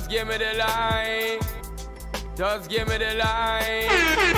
Just give me the line. Just give me the line.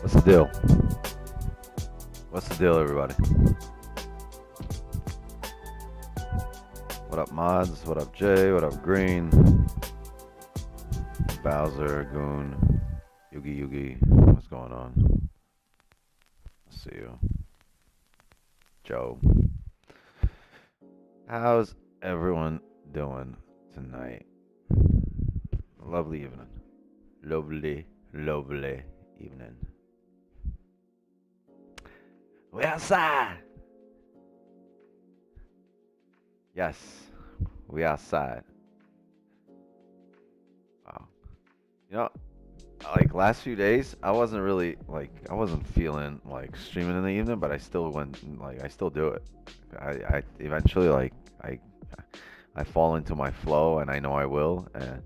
What's the deal? What's the deal, everybody? What up, mods? What up, Jay? What up, Green? Bowser, Goon, Yugi. What's going on? Let's see you. Joe. How's everyone doing tonight? Lovely evening. Lovely evening. We outside. Yes, we outside. Wow. You know, like last few days, I wasn't feeling like streaming in the evening, but I still do it. I eventually I fall into my flow, and I know I will, and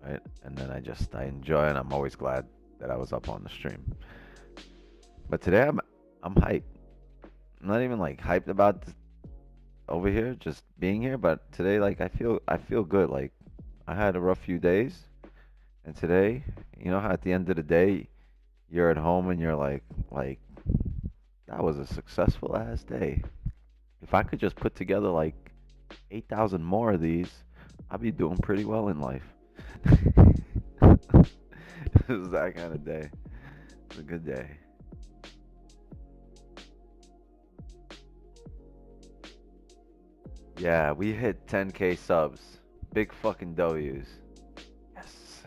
right, and then I enjoy it, and I'm always glad that I was up on the stream. But today I'm hyped. I'm not even like hyped about over here, just being here. But today, like I feel good. Like I had a rough few days, and today, you know how at the end of the day, you're at home and you're like that was a successful ass day. If I could just put together like 8,000 more of these, I'd be doing pretty well in life. It was that kind of day. It was a good day. Yeah, we hit 10K subs. Big fucking W's. Yes.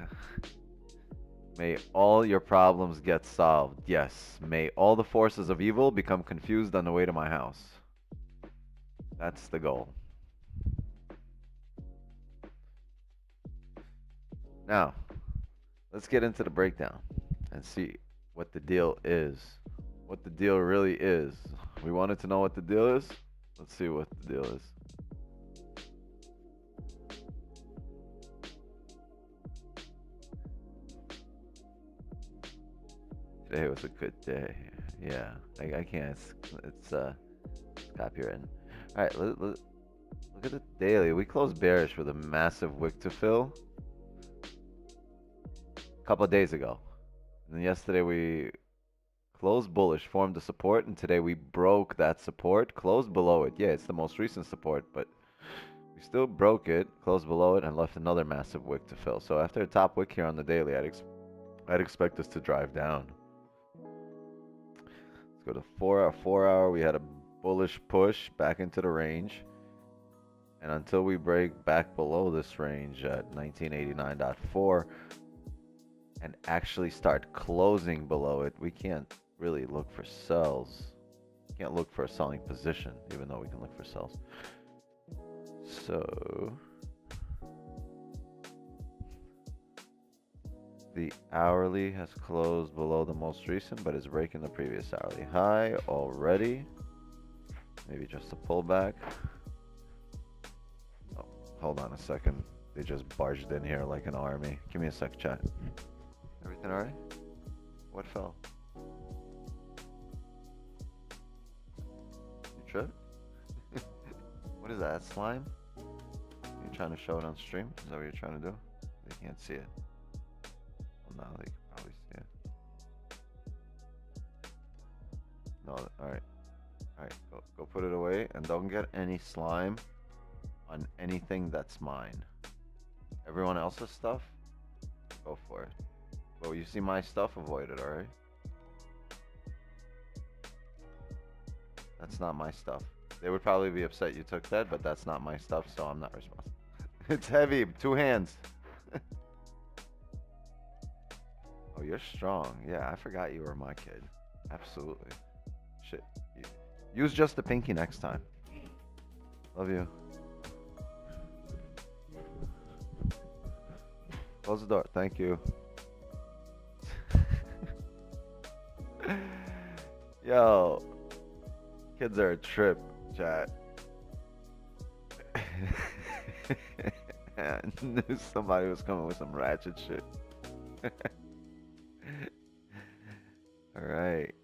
May all your problems get solved. Yes. May all the forces of evil become confused on the way to my house. That's the goal. Now, let's get into the breakdown and see what the deal is. What the deal really is. We wanted to know what the deal is? Let's see what the deal is. Today was a good day. Yeah, I can't. It's copywritten. All right, look at the daily. We closed bearish with a massive wick to fill a couple of days ago, and then yesterday we closed bullish, formed a support, and today we broke that support, closed below it. Yeah, it's the most recent support, but we still broke it, closed below it, and left another massive wick to fill. So after a top wick here on the daily, I'd expect us to drive down. Let's go to 4 hour. We had a bullish push back into the range, and until we break back below this range at 1989.4 and actually start closing below it, we can't really look for sells. Can't look for a selling position, even though we can look for sells. So The hourly has closed below the most recent, but is breaking the previous hourly high already. Maybe just a pullback. Oh, hold on a second. They just barged in here like an army. Give me a sec, chat. Everything alright? What fell? You tripped? What is that, slime? You trying to show it on stream? Is that what you're trying to do? They can't see it. Well, now they can probably see it. No, alright. Alright, go put it away and don't get any slime on anything that's mine. Everyone else's stuff, go for it. But you see my stuff, avoid it, alright? That's not my stuff. They would probably be upset you took that, but that's not my stuff, so I'm not responsible. It's heavy, 2 hands. Oh, you're strong. Yeah, I forgot you were my kid. Absolutely. Shit. Use just the pinky next time. Love you. Close the door. Thank you. Yo. Kids are a trip, chat. I knew somebody was coming with some ratchet shit. Alright.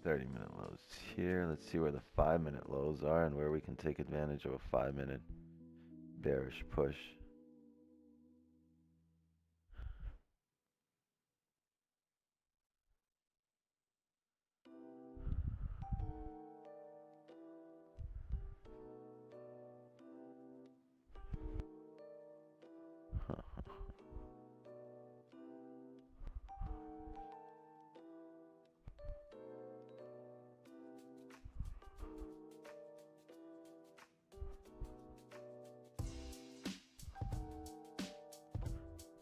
30-minute lows here. Let's see where the 5-minute lows are and where we can take advantage of a 5-minute bearish push.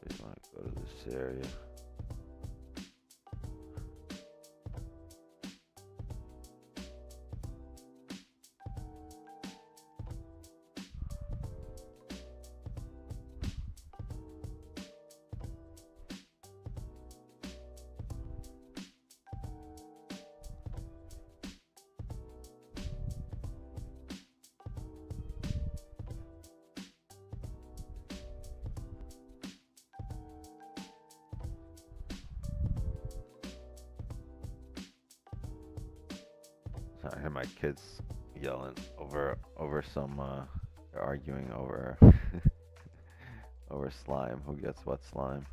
Just want to go to this area. I hear my kids yelling over some they're arguing over over slime. Who gets what slime?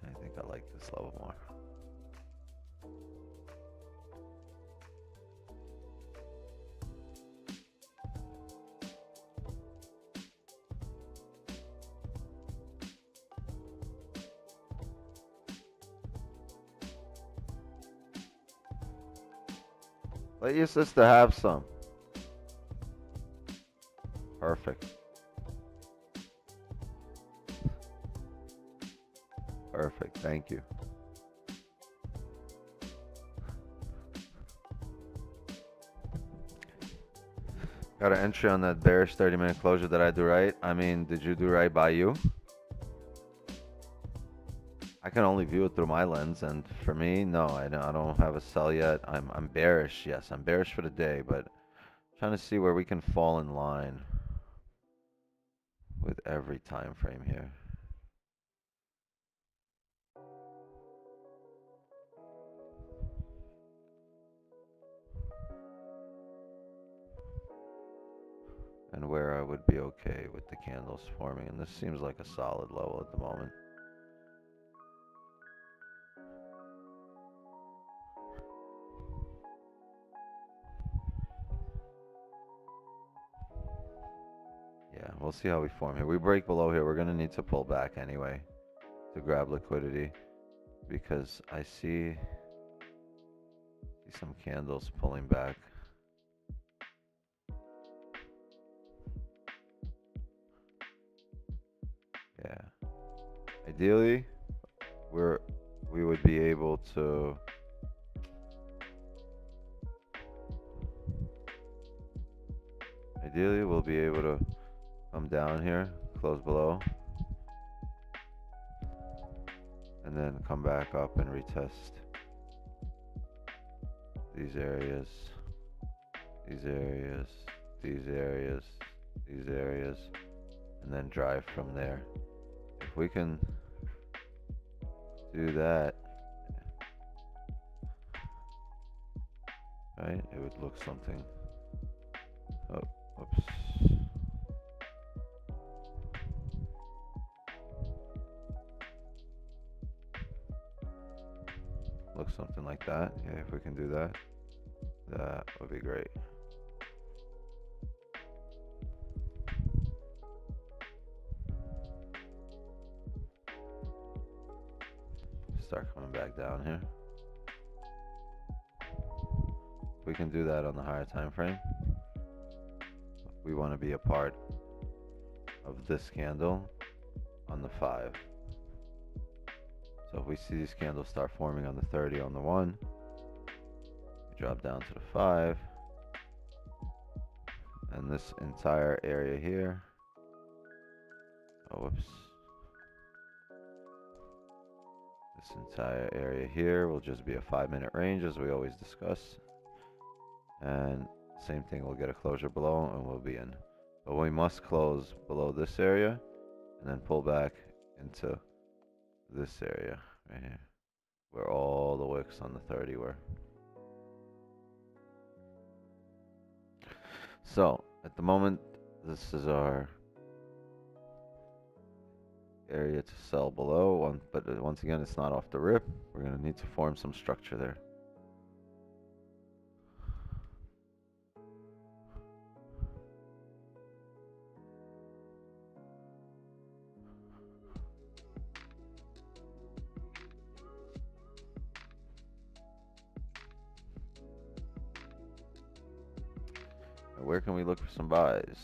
I think I like this level more. Let your sister have some. Perfect. Perfect. Thank you. Got an entry on that bearish 30-minute closure. Did I do right? I mean, did you do right by you? I can only view it through my lens, and for me, no, I don't have a sell yet. I'm bearish. Yes, I'm bearish for the day, but trying to see where we can fall in line with every time frame here. And where I would be okay with the candles forming, and this seems like a solid level at the moment. Yeah, we'll see how we form here. We break below here, we're gonna need to pull back anyway to grab liquidity, because I see some candles pulling back. Yeah. Ideally, we would be able to Ideally, we'll be able to come down here, close below, and then come back up and retest these areas, these areas, these areas, these areas, and then drive from there. If we can do that, right, it would look something. Oh, whoops. Look something like that. Yeah, if we can do that, that would be great. Start coming back down here. If we can do that on the higher time frame, we want to be a part of this candle on the 5. So if we see these candles start forming on the 30 on the 1, we drop down to the 5, and this entire area here, oh whoops, this entire area here will just be a 5-minute range as we always discuss, and same thing, we'll get a closure below and we'll be in. But we must close below this area and then pull back into this area right here, where all the wicks on the 30 were. So at the moment, this is our area to sell below, but once again, it's not off the rip. We're going to need to form some structure there. Where can we look for some buys?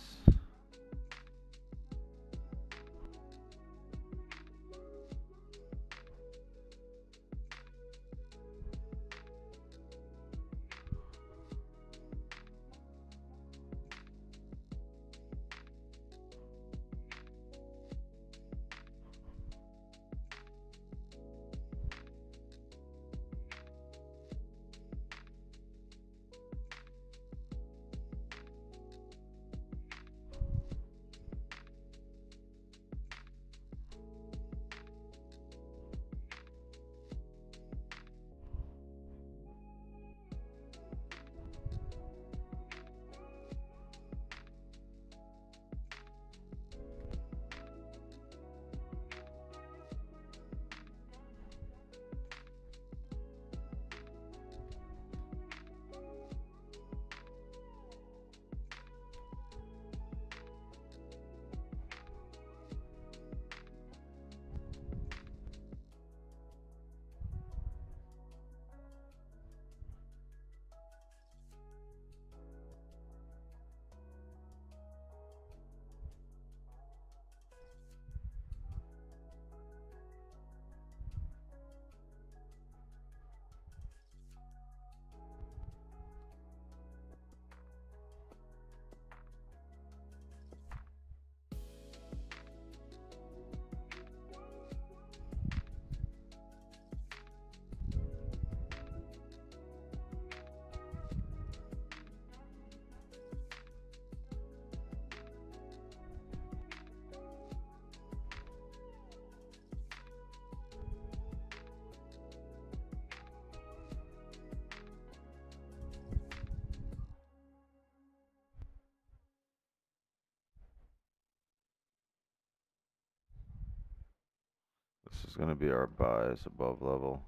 This is going to be our buys above level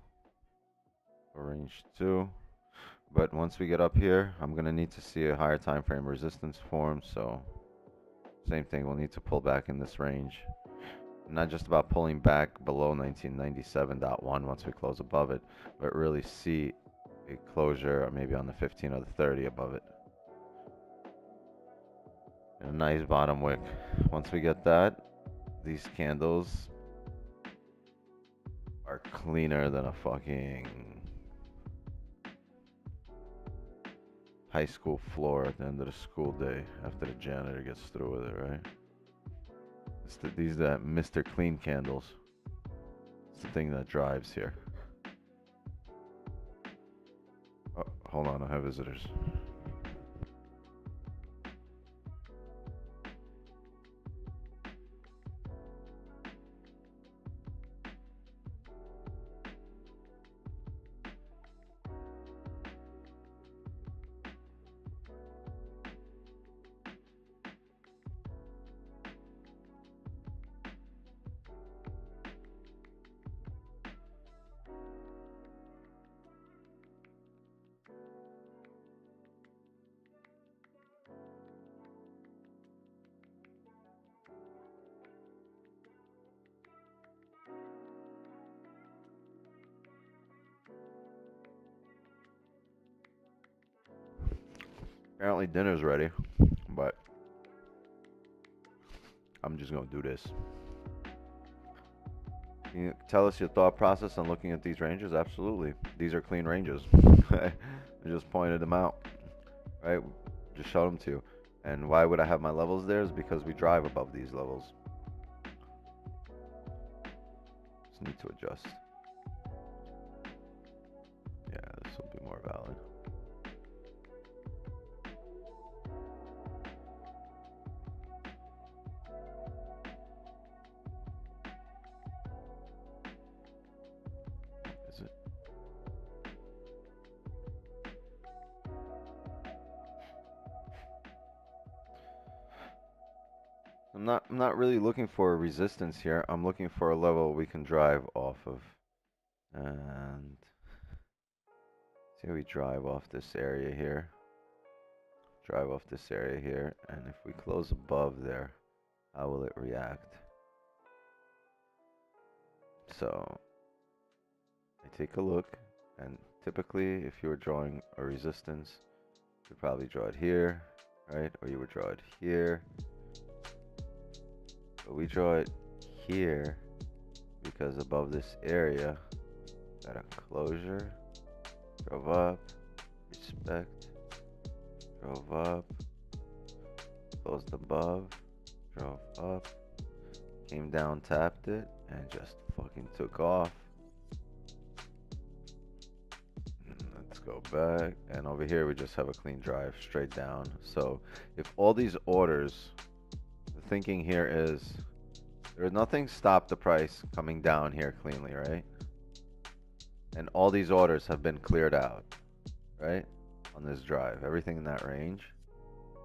for range 2. But once we get up here, I'm going to need to see a higher time frame resistance form. So same thing, we'll need to pull back in this range. Not just about pulling back below 1997.1 once we close above it, but really see a closure maybe on the 15 or the 30 above it. And a nice bottom wick. Once we get that, these candles are cleaner than a fucking high school floor at the end of the school day after the janitor gets through with it, right? These are Mr. Clean candles. It's the thing that drives here. Oh, hold on, I have visitors. Apparently dinner's ready, but I'm just gonna do this. Can you tell us your thought process on looking at these ranges? Absolutely. These are clean ranges. I just pointed them out, right? Just showed them to you. And why would I have my levels there? Is because we drive above these levels. Just need to adjust. Yeah, this will be more valid. Is it? I'm not really looking for a resistance here. I'm looking for a level we can drive off of. And see, we drive off this area here. Drive off this area here, and if we close above there, how will it react? So I take a look, and typically if you were drawing a resistance, you'd probably draw it here, right? Or you would draw it here. But we draw it here because above this area, got a closure, drove up, respect, drove up, closed above, drove up, came down, tapped it, and just fucking took off. Let's go back, and over here we just have a clean drive straight down. So if all these orders, the thinking here is there's nothing stopped the price coming down here cleanly, right? And all these orders have been cleared out, right? On this drive, everything in that range.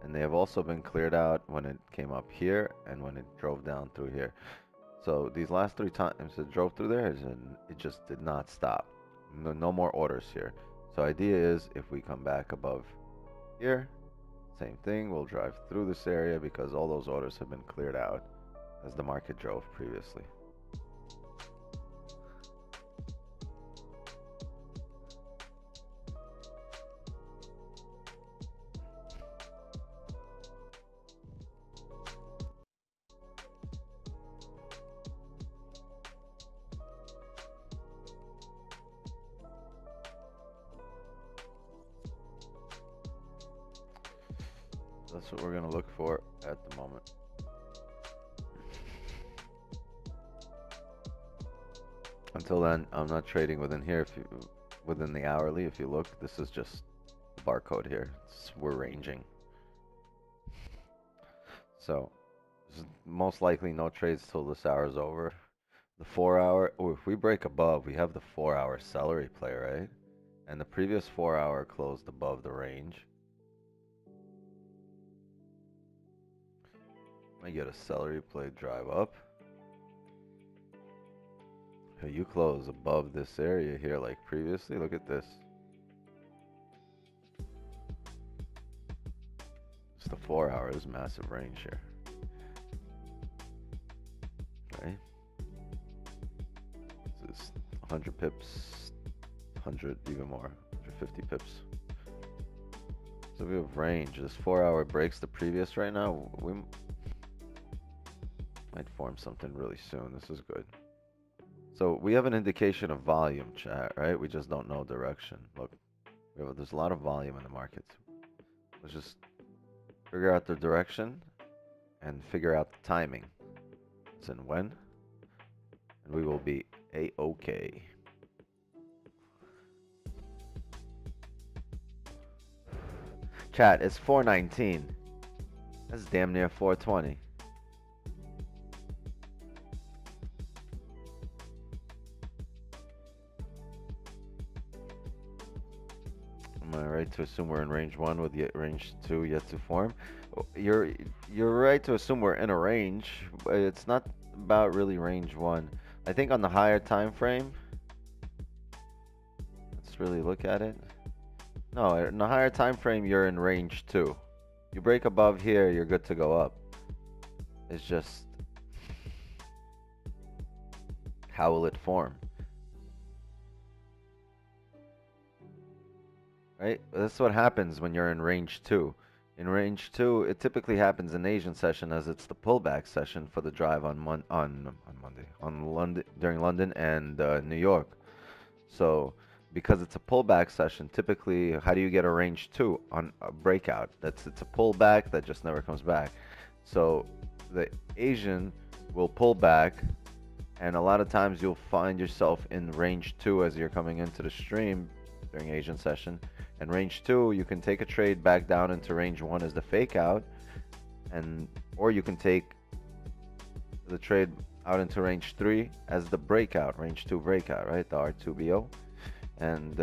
And they have also been cleared out when it came up here and when it drove down through here. So these last 3 times it drove through there, it just did not stop. No more orders here. So idea is if we come back above here, same thing, we'll drive through this area because all those orders have been cleared out as the market drove previously. That's what we're going to look for at the moment. Until then, I'm not trading within here. Within the hourly, if you look, this is just the barcode here. We're ranging. So most likely no trades till this hour is over. The 4 hour, if we break above, we have the 4 hour celery play, right? And the previous 4 hour closed above the range. I get a celery play drive up. You close above this area here like previously. Look at this. It's the 4 hours, massive range here. Right? This is 100 pips, 100, even more, 150 pips. So we have range. This 4 hour breaks the previous right now. We might form something really soon. This is good. So we have an indication of volume, chat, right? We just don't know direction. Look, there's a lot of volume in the market. Let's just figure out the direction and figure out the timing. It's in when, and we will be a-okay. Chat, it's 419. That's damn near 420. Am I right to assume we're in range 1 with yet range 2 yet to form? You're right to assume we're in a range, but it's not about really range 1. I think on the higher time frame, let's really look at it. No, in the higher time frame, you're in range 2. You break above here, you're good to go up. It's just, how will it form? Right? That's what happens when you're in range 2. In range 2, it typically happens in Asian session as it's the pullback session for the drive on Monday, on London, during London and New York. So because it's a pullback session, typically, how do you get a range 2 on a breakout? It's a pullback that just never comes back. So the Asian will pull back, and a lot of times you'll find yourself in range 2 as you're coming into the stream during Asian session. And range 2, you can take a trade back down into range 1 as the fake out, or you can take the trade out into range 3 as the breakout, range 2 breakout, right? The R2BO. And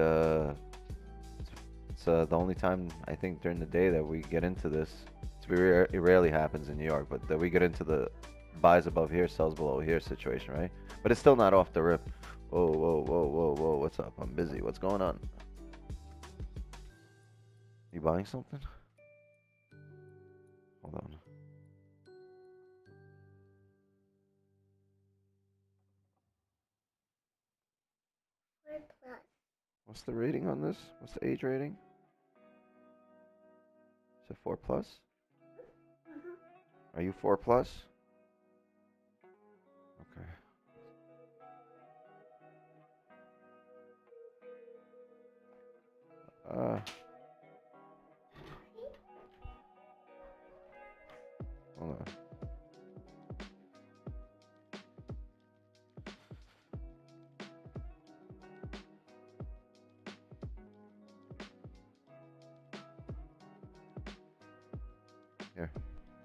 it's the only time I think during the day that we get into this. It rarely happens in New York, but that we get into the buys above here, sells below here situation, right? But it's still not off the rip. Whoa, whoa, whoa, whoa, whoa, what's up? I'm busy. What's going on? You buying something? Hold on. What's the rating on this? What's the age rating? Is it 4 plus? Are you 4 plus? Okay. Hold on. Here.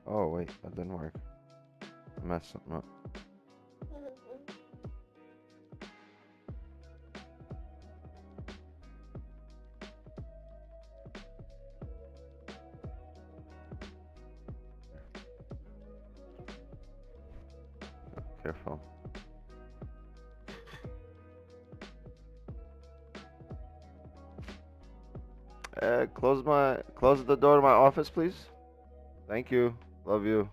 Oh, wait, that didn't work. I messed something up. Careful. Close the door to my office, please. Thank you. Love you.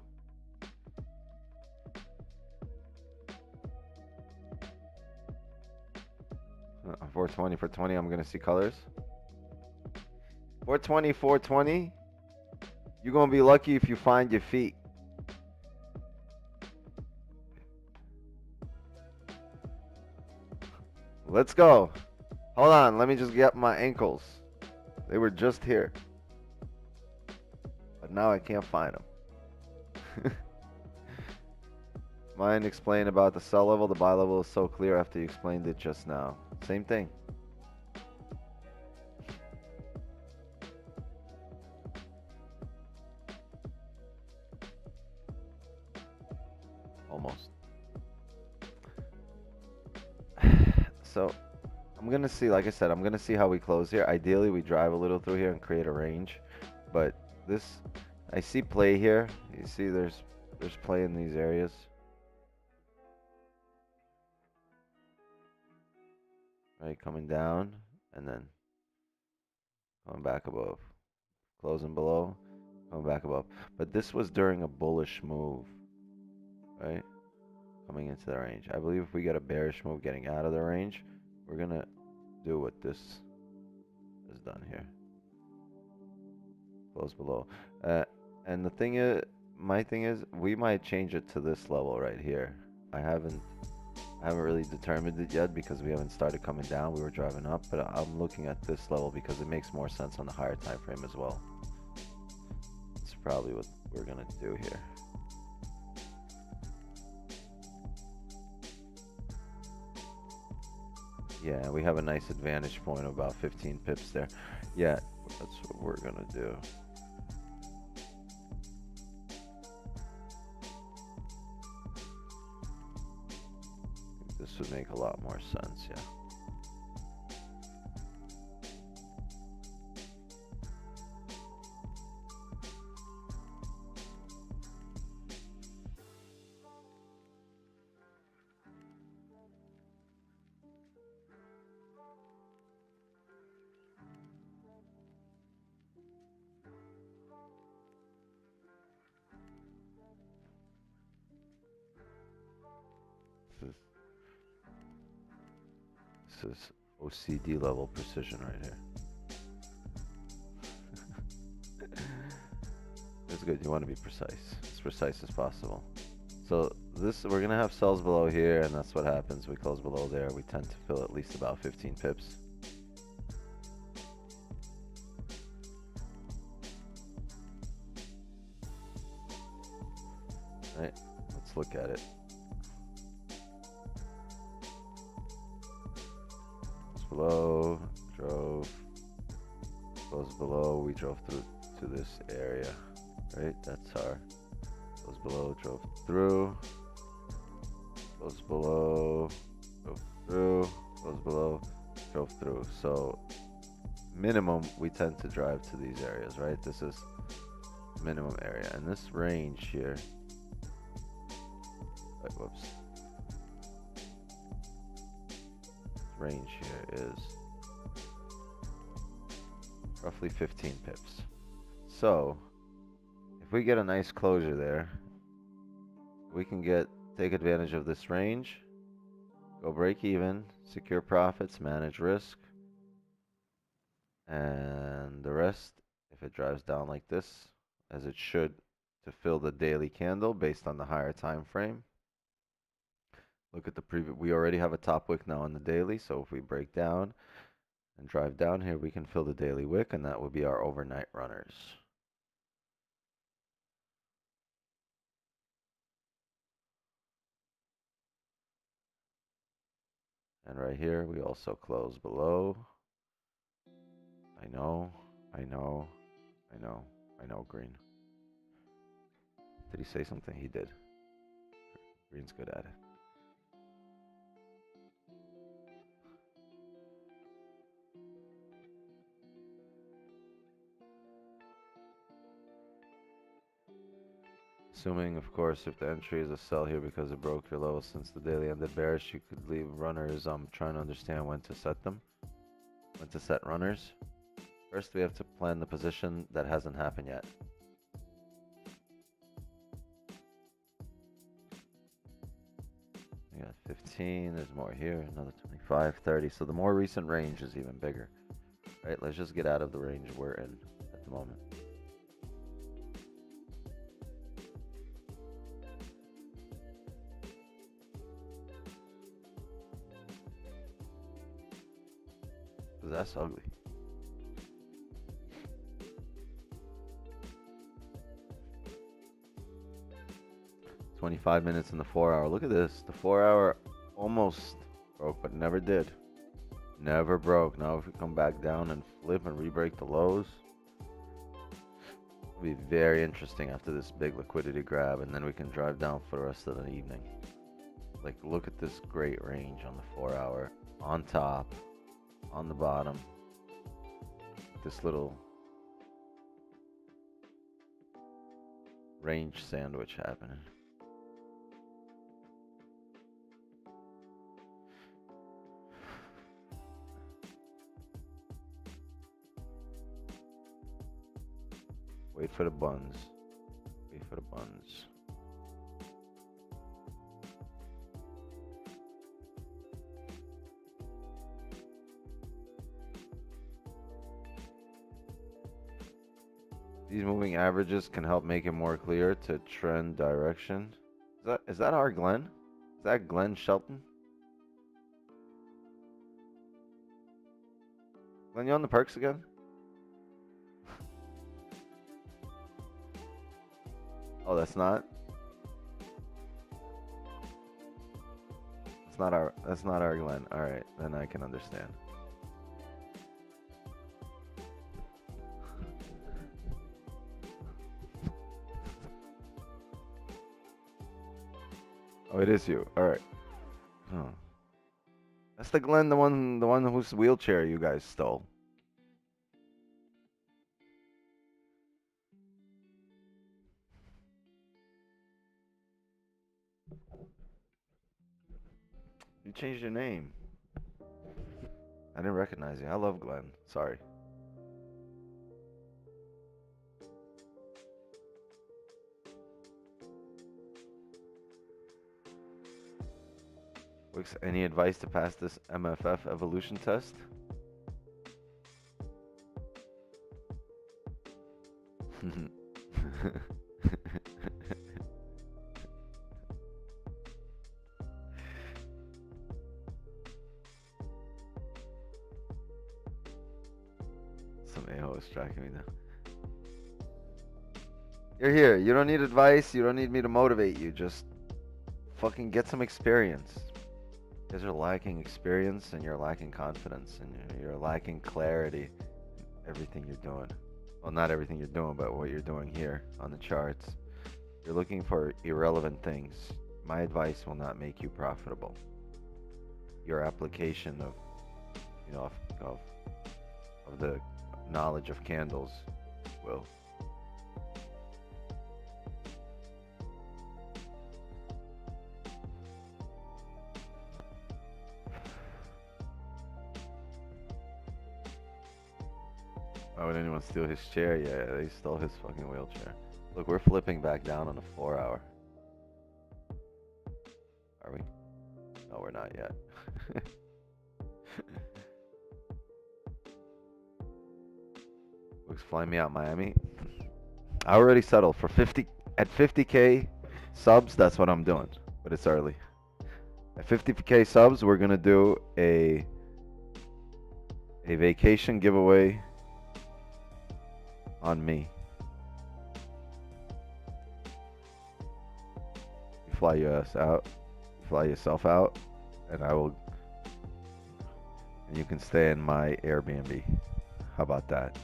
Uh, 420 for 20. I'm gonna see colors. 420, 420. You're gonna be lucky if you find your feet. Let's go. Hold on. Let me just get my ankles. They were just here. But now I can't find them. Mind explain about the sell level? The buy level is so clear after you explained it just now. Same thing. Almost. So I'm gonna see, like I said, I'm gonna see how we close here. Ideally, we drive a little through here and create a range. But this, I see play here. You see there's play in these areas. Right, coming down and then coming back above. Closing below, coming back above. But this was during a bullish move, right? Coming into the range. I believe if we get a bearish move getting out of the range, we're gonna do what this is done here. Close below. And the thing is, my thing is, we might change it to this level right here. I haven't really determined it yet because we haven't started coming down. We were driving up, but I'm looking at this level because it makes more sense on the higher time frame as well. probably what we're gonna do here. Yeah, we have a nice advantage point of about 15 pips there. Yeah, that's what we're gonna do. This would make a lot more sense, yeah. This is OCD level precision right here. It's good. You want to be precise, as precise as possible. So this, we're gonna have sells below here, and that's what happens. We close below there. We tend to fill at least about 15 pips. Right. Let's look at it. Below, drove, goes below, we drove through to this area, right? That's our, goes below, drove through, goes below, drove through, goes below, drove through. So minimum, we tend to drive to these areas, right? This is minimum area, and this range here, whoops. Range here is roughly 15 pips. So if we get a nice closure there, we can take advantage of this range, go break even, secure profits, manage risk, and the rest, if it drives down like this, as it should, to fill the daily candle based on the higher time frame. Look at the previous, we already have a top wick now on the daily, so if we break down and drive down here, we can fill the daily wick, and that will be our overnight runners. And right here, we also close below. I know, green. Did he say something? He did. Green's good at it. Assuming, of course, if the entry is a sell here because it broke your low since the daily ended bearish, you could leave runners. I'm trying to understand when to set them. When to set runners. First, we have to plan the position that hasn't happened yet. We got 15, there's more here, another 25, 30. So the more recent range is even bigger. Right, let's just get out of the range we're in at the moment. That's ugly. $25 in the 4-hour. Look at this. The 4-hour almost broke, but never did. Never broke. Now if we come back down and flip and re-break the lows, it'll be very interesting after this big liquidity grab, and then we can drive down for the rest of the evening. Like, look at this great range on the 4-hour. On top, on the bottom. This little range sandwich happening. Wait for the buns. Wait for the buns. These moving averages can help make it more clear to trend direction. Is that our Glenn? Is that Glenn Shelton? Glenn, you on the perks again? Oh, that's not. That's not our Glenn. All right, then I can understand. Oh, it is you. All right. Oh. That's the Glenn, the one whose wheelchair you guys stole. You changed your name. I didn't recognize you. I love Glenn. Sorry. Wix, any advice to pass this MFF evolution test? Some a-hole is tracking me down. You're here. You don't need advice. You don't need me to motivate you. Just fucking get some experience. You guys are lacking experience and you're lacking confidence and you're lacking clarity in everything you're doing. Well, not everything you're doing, but what you're doing here on the charts. You're looking for irrelevant things. My advice will not make you profitable. Your application of, you know, of the knowledge of candles will. Why would anyone steal his chair? Yeah, they stole his fucking wheelchair. Look, we're flipping back down on the 4 hour. Are we? No, we're not yet. Looks fly me out Miami. I already settled for 50 at 50K subs. That's what I'm doing, but it's early. At 50K subs, we're gonna do a vacation giveaway on me. You fly your ass out, you fly yourself out, and and you can stay in my Airbnb. How about that?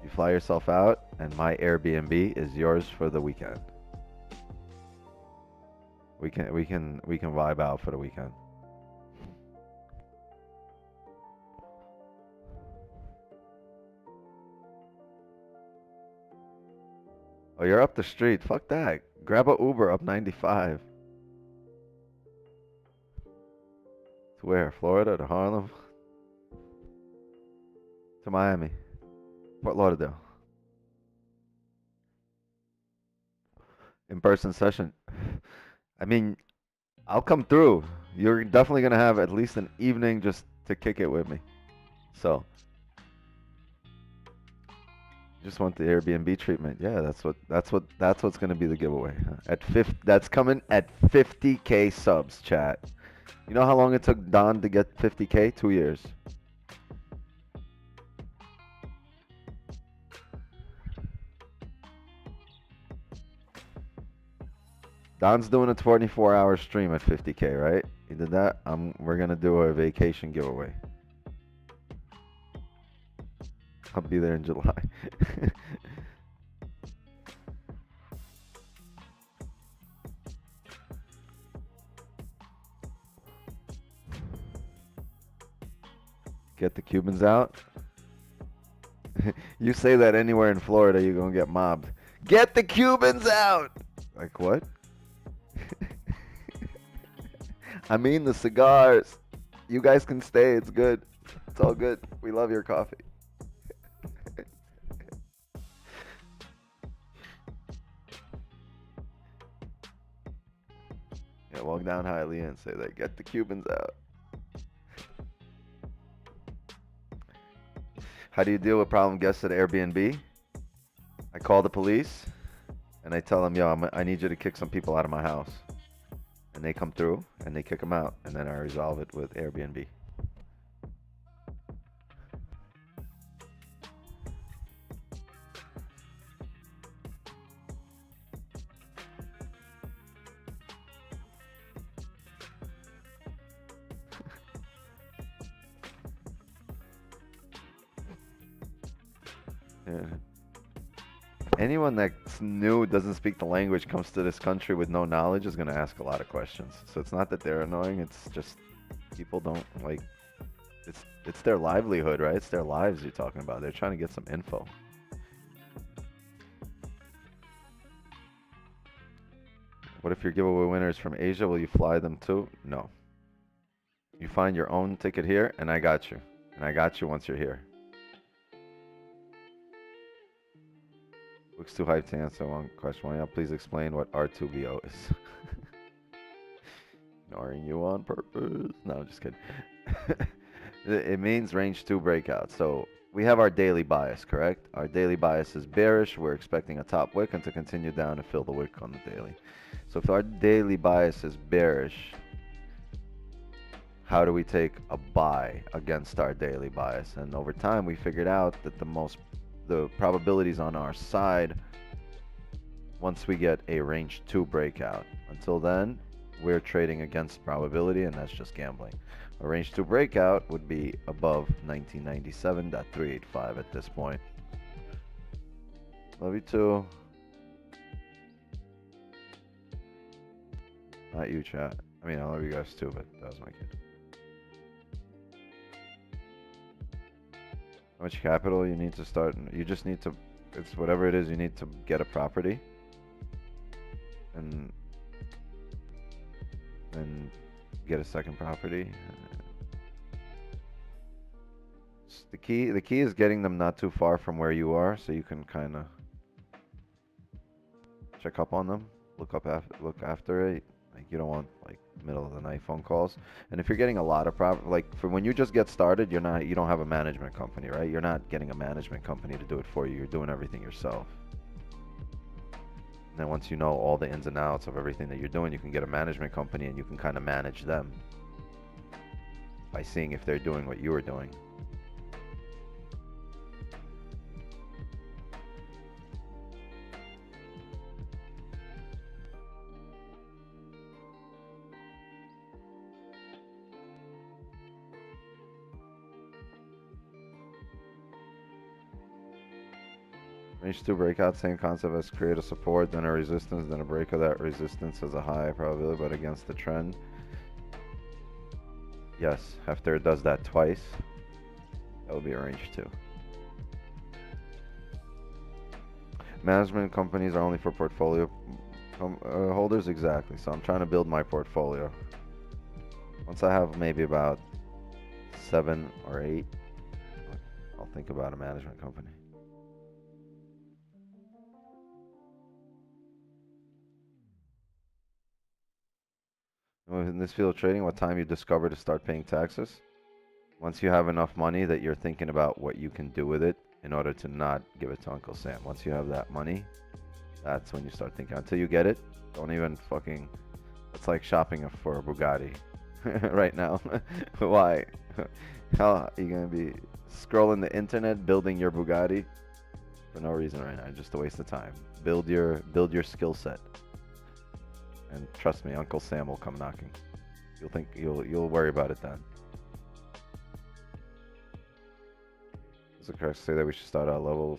You fly yourself out, and my Airbnb is yours for the weekend. We can vibe out for the weekend. Oh, you're up the street. Fuck that. Grab a Uber up 95. To where? Florida? To Harlem? To Miami? Fort Lauderdale? In-person session. I mean, I'll come through. You're definitely gonna have at least an evening just to kick it with me. So, just want the Airbnb treatment. Yeah, that's what's gonna be the giveaway. At 50, that's coming at 50K subs, chat. You know how long it took Don to get 50K? 2 years. Don's doing a 24-hour stream at 50K, right? He did that. We're gonna do a vacation giveaway. I'll be there in July. Get the Cubans out. You say that anywhere in Florida, you're gonna get mobbed. Get the Cubans out! Like what? I mean the cigars. You guys can stay, it's good. It's all good. We love your coffee. Yeah, walk down Hialeah and say that. Get the Cubans out. How do you deal with problem guests at Airbnb? I call the police and I tell them, yo, I need you to kick some people out of my house. And they come through and they kick them out. And then I resolve it with Airbnb. Yeah. Anyone that's new, doesn't speak the language, comes to this country with no knowledge is gonna ask a lot of questions. So it's not that they're annoying, it's just people don't like it's their livelihood, right? It's their lives you're talking about. They're trying to get some info. What if your giveaway winner is from Asia? Will you fly them too? No. You find your own ticket here, and I got you. And I got you once you're here. Looks too hyped to answer one question. Why not please explain what R2BO is? Ignoring you on purpose. No, I'm just kidding. It means range 2 breakout. So we have our daily bias, correct? Our daily bias is bearish. We're expecting a top wick and to continue down and fill the wick on the daily. So if our daily bias is bearish, how do we take a buy against our daily bias? And over time, we figured out that the probabilities on our side once we get a range 2 breakout. Until then, we're trading against probability, and that's just gambling. A range 2 breakout would be above 1997.385 at this point. Love you too. Not you, chat. I mean, I love you guys too, but that was my kid. How much capital you need to start? You just need to, it's whatever it is, you need to get a property. And get a second property. The key is getting them not too far from where you are, so you can kind of check up on them, look after it. Like you don't want like middle of the night phone calls. And if you're getting a lot of like for when you just get started, you don't have a management company, right? You're not getting a management company to do it for you. You're doing everything yourself. And then once you know all the ins and outs of everything that you're doing, you can get a management company and you can kind of manage them by seeing if they're doing what you are doing. Range 2 breakout, same concept as create a support, then a resistance, then a break of that resistance has a high probability, but against the trend. Yes, after it does that twice, that will be a range 2. Management companies are only for portfolio holders, exactly. So I'm trying to build my portfolio. Once I have maybe about 7 or 8, I'll think about a management company. In this field of trading, what time you discover to start paying taxes? Once you have enough money that you're thinking about what you can do with it in order to not give it to Uncle Sam. Once you have that money, that's when you start thinking. Until you get it, don't even fucking... It's like shopping for a Bugatti right now. Why? How are you going to be scrolling the internet, building your Bugatti? For no reason right now, just a waste of time. Build your skill set. And trust me, Uncle Sam will come knocking. You'll worry about it then. Is it correct to say that we should start our level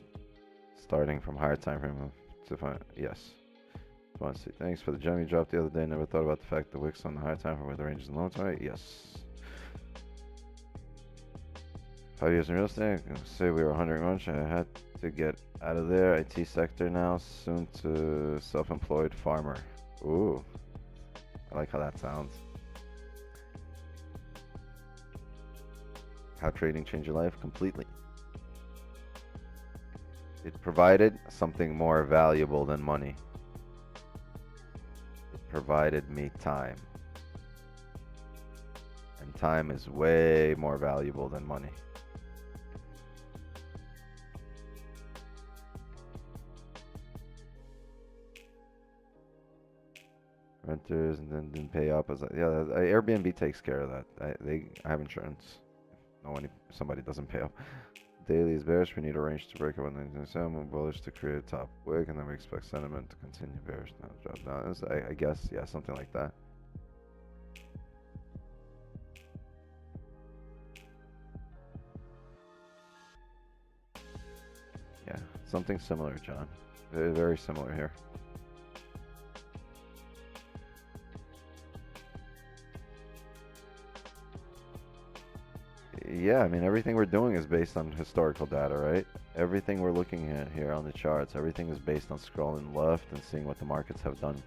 starting from higher time frame to find? Yes. Want to say thanks for the gem you dropped the other day. Never thought about the fact the wicks on the higher time frame where the range is low time. Yes. 5 years in real estate. I can say we were 100 much. I had to get out of there. IT sector now. Soon to self-employed farmer. Ooh, I like how that sounds. How trading changed your life? Completely. It provided something more valuable than money. It provided me time. And time is way more valuable than money. Renters and then didn't pay up. Airbnb takes care of that. I have insurance. If somebody doesn't pay up. Daily is bearish. We need a range to break up on 1997. Bullish to create a top wick, and then we expect sentiment to continue bearish. Now drop down. I guess, yeah, something like that. Yeah, Something similar, John. Very, very similar here. Yeah, I mean, everything we're doing is based on historical data, right? Everything we're looking at here on the charts, everything is based on scrolling left and seeing what the markets have done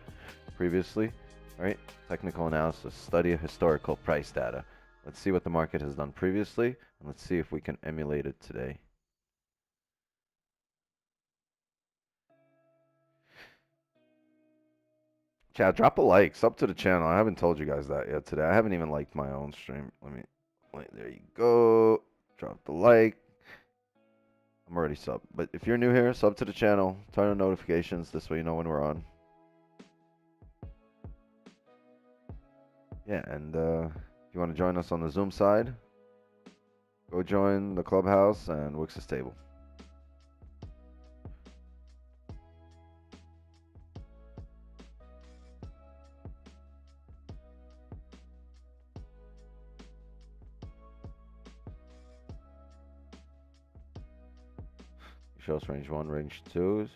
previously, right? Technical analysis, study of historical price data. Let's see what the market has done previously, and let's see if we can emulate it today. Chat, drop a like, sub to the channel. I haven't told you guys that yet today. I haven't even liked my own stream. Wait, there you go. Drop the like. I'm already sub. But if you're new here, sub to the channel. Turn on notifications. This way you know when we're on. Yeah, and if you want to join us on the Zoom side, go join the Clubhouse and Wix's table. Shows range 1, range 2s.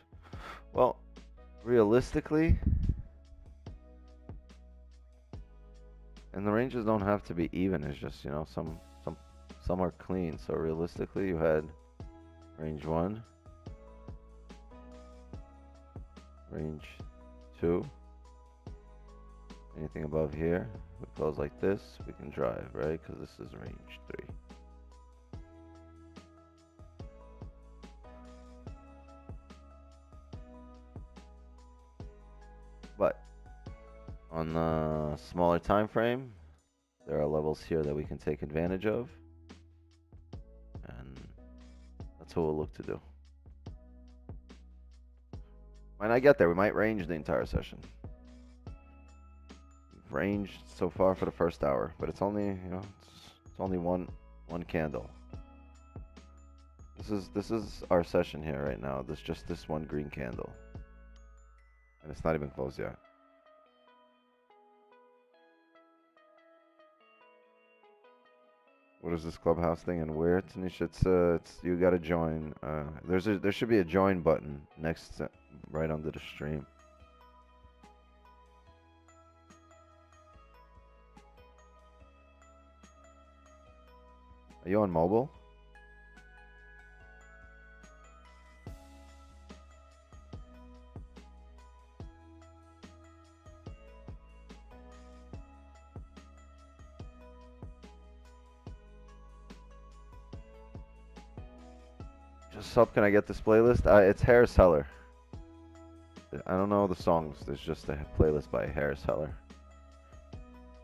Well, realistically, and the ranges don't have to be even. It's just, you know, some are clean. So realistically, you had range 1, range 2. Anything above here, we close like this, we can drive, right? Because this is range 3. But on the smaller time frame, there are levels here that we can take advantage of, and that's what we'll look to do. Might not get there. We might range the entire session. We've ranged so far for the first hour, but it's only, you know, it's only one candle. This is our session here right now. This just this one green candle, and it's not even closed yet. What is this Clubhouse thing and where, Tanisha? It's you got to join. There should be a join button next to, right under the stream. Are you on mobile? Just sub, can I get this playlist? It's Harris Heller. I don't know the songs. There's just a playlist by Harris Heller.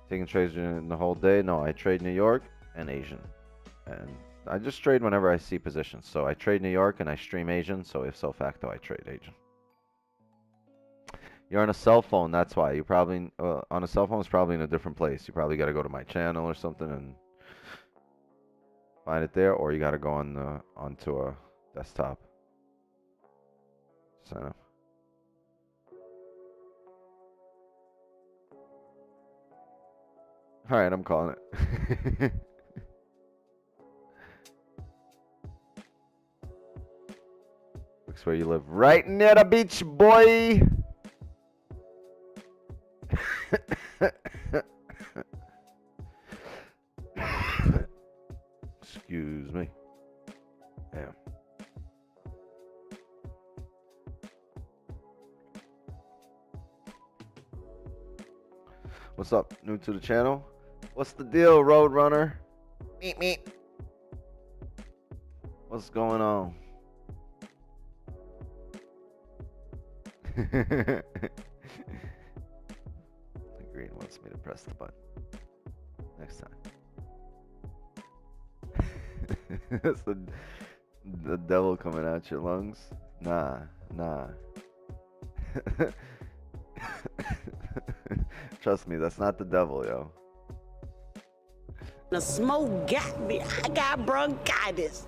Taking trades in the whole day? No, I trade New York and Asian. And I just trade whenever I see positions. So I trade New York and I stream Asian. So if so facto, I trade Asian. You're on a cell phone. That's why. You probably, on a cell phone, it's probably in a different place. You probably got to go to my channel or something and find it there. Or you got to go on onto a desktop. Sign up. All right, I'm calling it. Looks where you live. Right near the beach, boy. Excuse me. Damn. What's up? New to the channel? What's the deal, Roadrunner? Meet me. What's going on? The green wants me to press the button. Next time. That's the devil coming out your lungs. Nah. Trust me, that's not the devil, yo. The smoke got me. I got bronchitis.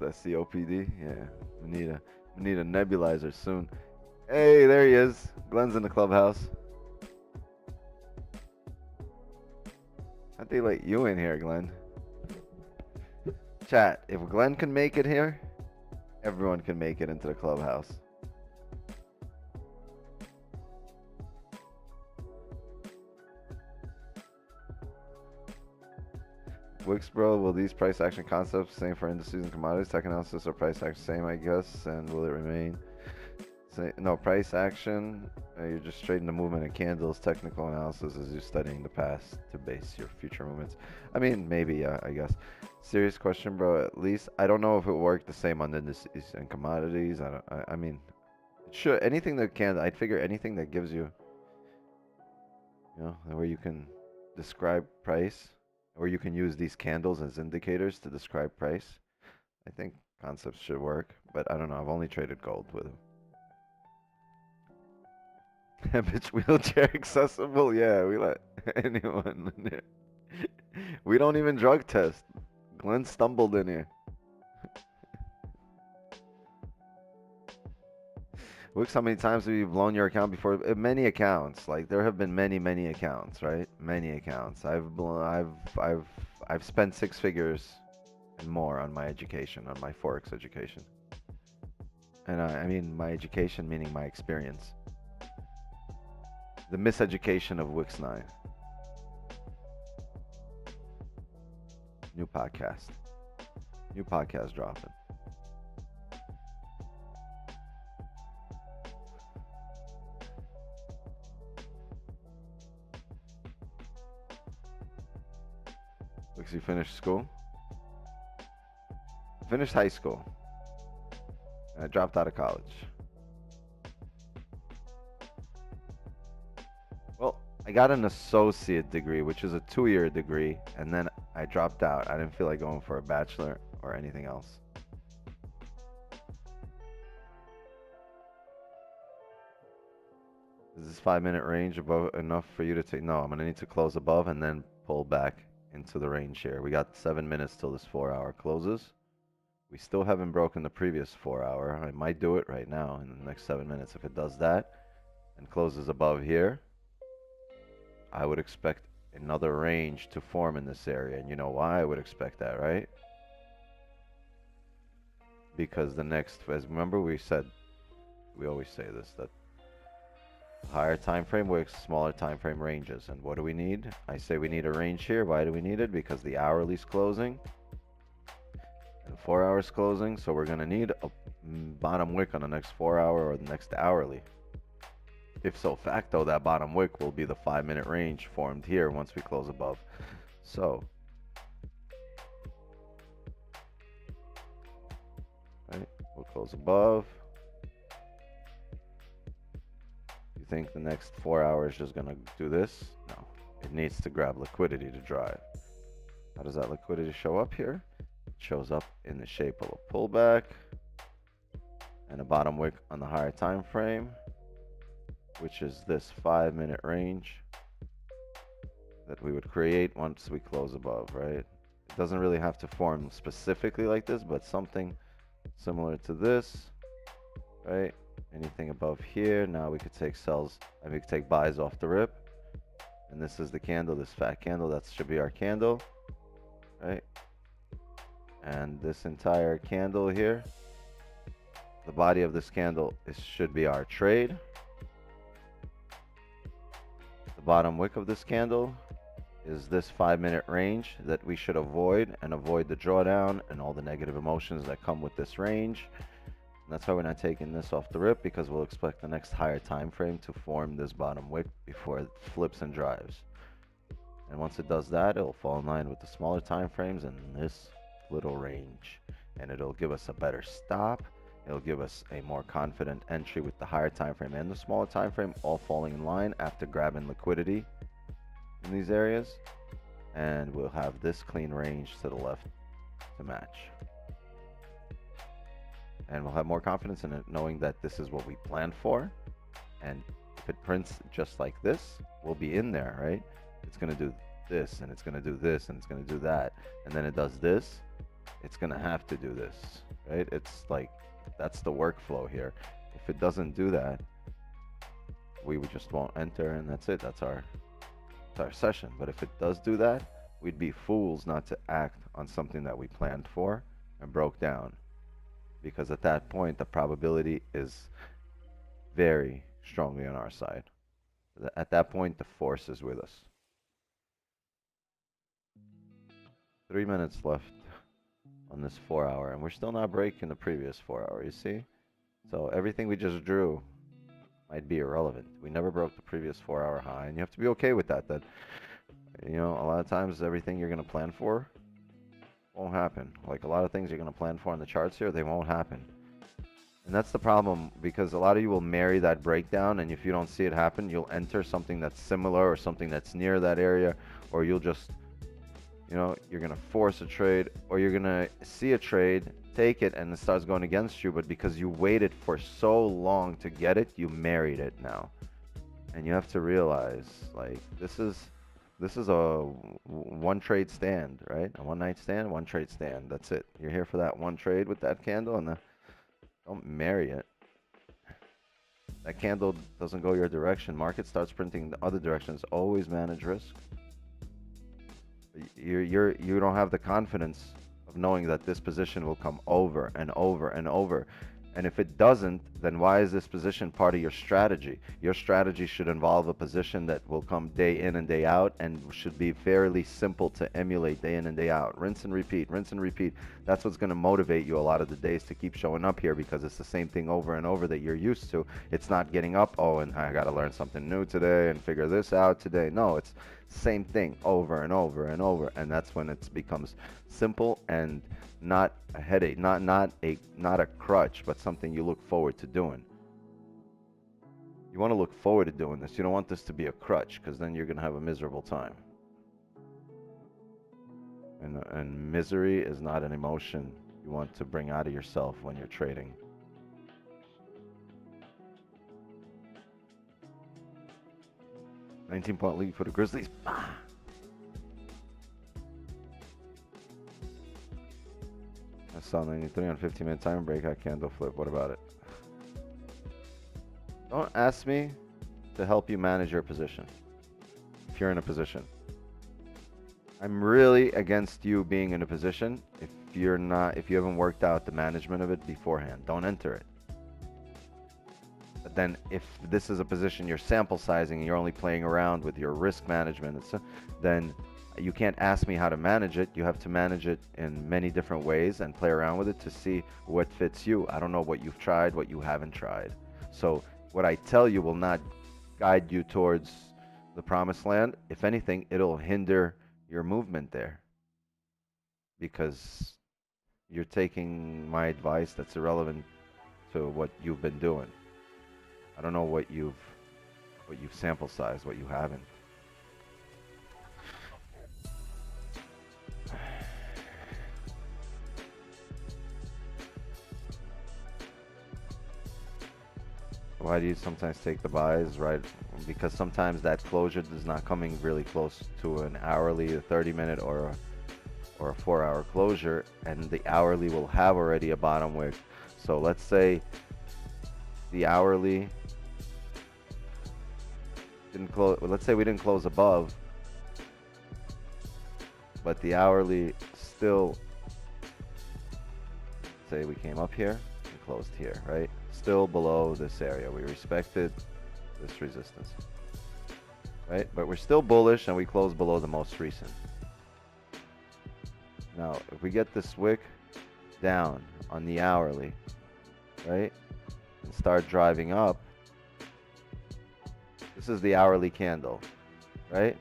that COPD. Yeah, we need a nebulizer soon. Hey, there he is. Glenn's in the clubhouse. How'd they let you in here, Glenn? Chat, if Glenn can make it here, everyone can make it into the clubhouse. Wix, bro, will these price action concepts same for indices and commodities? Tech analysis or price action same, I guess, and will it remain? No, price action, you're just trading the movement of candles. Technical analysis is you studying the past to base your future movements. I mean, maybe, yeah, I guess. Serious question, bro. At least I don't know if it worked the same on indices and commodities. I mean, it should. Anything that can, I'd figure anything that gives you, where you can describe price, or you can use these candles as indicators to describe price. I think concepts should work, but I don't know. I've only traded gold with them. Bitch, wheelchair accessible? Yeah, we let anyone in here. We don't even drug test. Glenn stumbled in here. Wix, how many times have you blown your account before? Many accounts. Like there have been many accounts, right? Many accounts. I've spent 6 figures and more on my education, on my Forex education. And I mean my education meaning my experience. The miseducation of Wix 9. New podcast. New podcast dropping. Wix, you finished school? I finished high school. And I dropped out of college. Well, I got an associate degree, which is a 2-year degree, and then I dropped out. I didn't feel like going for a bachelor or anything else. Is this 5-minute range above enough for you to take? No, I'm going to need to close above and then pull back into the range here. We got 7 minutes till this 4-hour closes. We still haven't broken the previous 4-hour. I might do it right now in the next 7 minutes. If it does that and closes above here, I would expect another range to form in this area. And you know why I would expect that, right? Because the next, as remember we said, we always say this, that higher time frame wicks, smaller time frame ranges. And what do we need? I say we need a range here. Why do we need it? Because the hourly's closing and 4 hours closing. So we're going to need a bottom wick on the next 4-hour or the next hourly. If so facto, that bottom wick will be the 5-minute range formed here once we close above. So, right, we'll close above. You think the next 4 hours is just gonna do this? No, it needs to grab liquidity to drive. How does that liquidity show up here? It shows up in the shape of a pullback and a bottom wick on the higher time frame, which is this 5-minute range that we would create once we close above, right? It doesn't really have to form specifically like this, but something similar to this, right? Anything above here, now we could take sells, and we could take buys off the rip. And this is the candle, this fat candle, that should be our candle, right? And this entire candle here, the body of this candle should be our trade. The bottom wick of this candle is this 5-minute range that we should avoid, and avoid the drawdown and all the negative emotions that come with this range. And that's why we're not taking this off the rip, because we'll expect the next higher time frame to form this bottom wick before it flips and drives. And once it does that, it'll fall in line with the smaller time frames and this little range, and it'll give us a better stop. It'll give us a more confident entry with the higher time frame and the smaller time frame all falling in line after grabbing liquidity in these areas. And we'll have this clean range to the left to match. And we'll have more confidence in it, knowing that this is what we planned for. And if it prints just like this, we'll be in there, right? It's going to do this, and it's going to do this, and it's going to do that. And then it does this. It's going to have to do this. right? It's like, that's the workflow here. If it doesn't do that, we would just won't enter, and that's it. That's our session. But if it does do that, we'd be fools not to act on something that we planned for and broke down, because at that point the probability is very strongly on our side. At that point, the force is with us. 3 minutes left on this 4 hour, and we're still not breaking the previous 4 hour, you see? So everything we just drew might be irrelevant. We never broke the previous 4 hour high, and you have to be okay with that. That, you know, a lot of times everything you're going to plan for won't happen. Like a lot of things you're going to plan for on the charts here, they won't happen. And that's the problem, because a lot of you will marry that breakdown, and if you don't see it happen, you'll enter something that's similar or something that's near that area, or you'll just, you know, you're going to force a trade, or you're going to see a trade, take it, and it starts going against you, but because you waited for so long to get it, you married it now. And you have to realize, like, this is a one trade stand, right? A one night stand, one trade stand. That's it. You're here for that one trade with that candle, and don't marry it. That candle doesn't go your direction. Market starts printing the other directions. Always manage risk. You don't have the confidence of knowing that this position will come over and over and over. And if it doesn't, then why is this position part of your strategy? Your strategy should involve a position that will come day in and day out, and should be fairly simple to emulate day in and day out. Rinse and repeat, rinse and repeat. That's what's going to motivate you a lot of the days to keep showing up here, because it's the same thing over and over that you're used to. It's not getting up, oh, and I got to learn something new today and figure this out today. No, it's same thing over and over and over, and that's when it becomes simple and not a headache, not a crutch, but something you look forward to doing. You want to look forward to doing this. You don't want this to be a crutch, because then you're going to have a miserable time. And misery is not an emotion you want to bring out of yourself when you're trading. $19-point lead for the Grizzlies. I saw 93 on 15-minute time breakout candle flip. What about it? Don't ask me to help you manage your position if you're in a position. I'm really against you being in a position if you haven't worked out the management of it beforehand. Don't enter it. But then if this is a position you're sample sizing and you're only playing around with your risk management, then you can't ask me how to manage it. You have to manage it in many different ways and play around with it to see what fits you. I don't know what you've tried, what you haven't tried. So what I tell you will not guide you towards the promised land. If anything, it'll hinder your movement there, because you're taking my advice that's irrelevant to what you've been doing. I don't know what you've sample sized, what you haven't. Why do you sometimes take the buys, right? Because sometimes that closure is not coming really close to an hourly, a 30-minute, or a 4-hour closure, and the hourly will have already a bottom wick. So let's say the hourly didn't close. Let's say we didn't close above, but the hourly still. Say we came up here and closed here, right? Still below this area. We respected this resistance, right? But we're still bullish, and we closed below the most recent. Now, if we get this wick down on the hourly, right, and start driving up, this is the hourly candle, right?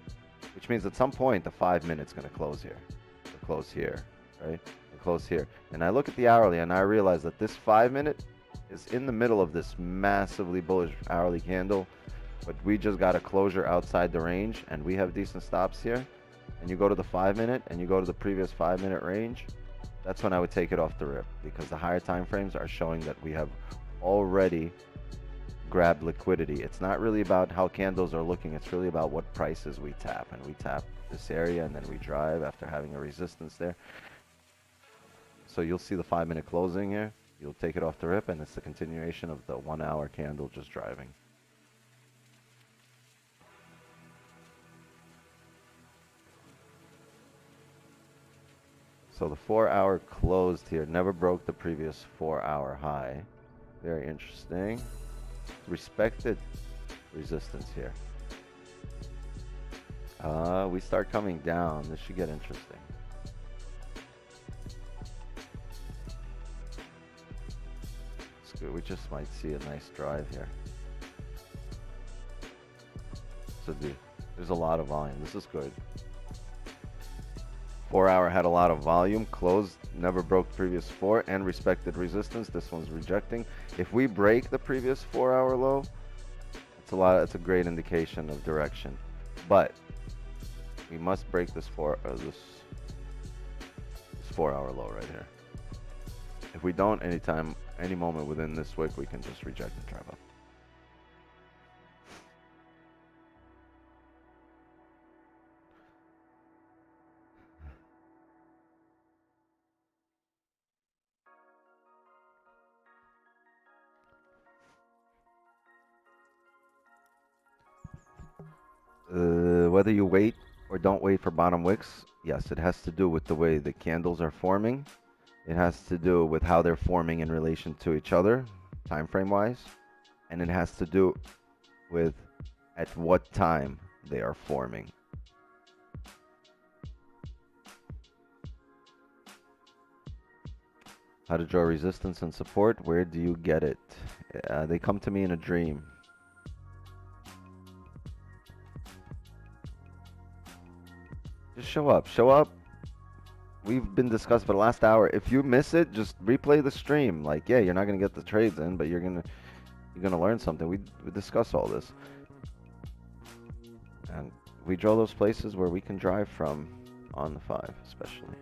Which means at some point the 5 minutes going to close here, or close here, right? Or close here. And I look at the hourly and I realize that this 5 minute is in the middle of this massively bullish hourly candle, but we just got a closure outside the range, and we have decent stops here. And you go to the 5 minute and you go to the previous 5 minute range, that's when I would take it off the rip, because the higher time frames are showing that we have already grabbed liquidity. It's not really about how candles are looking, it's really about what prices we tap. And we tap this area, and then we drive after having a resistance there. So you'll see the 5-minute closing here. You'll take it off the rip, and it's the continuation of the 1 hour candle just driving. So the 4 hour closed here, never broke the previous 4 hour high. Very interesting. Respected resistance here. We start coming down. This should get interesting. It's good. We just might see a nice drive here. So there's a lot of volume. This is good. 4 hour had a lot of volume, closed, never broke previous 4, and respected resistance. This one's rejecting. If we break the previous 4 hour low, it's a great indication of direction. But we must break this 4 hour low right here. If we don't, any moment within this wick, we can just reject and drive up. Whether you wait or don't wait for bottom wicks, yes, it has to do with the way the candles are forming. It has to do with how they're forming in relation to each other, time frame wise, and it has to do with at what time they are forming. How to draw resistance and support? Where do you get it? They come to me in a dream. Just show up. Show up. We've been discussed for the last hour. If you miss it, just replay the stream. Like, yeah, you're not gonna get the trades in, but you're gonna learn something. We discuss all this, and we draw those places where we can drive from on the 5, especially.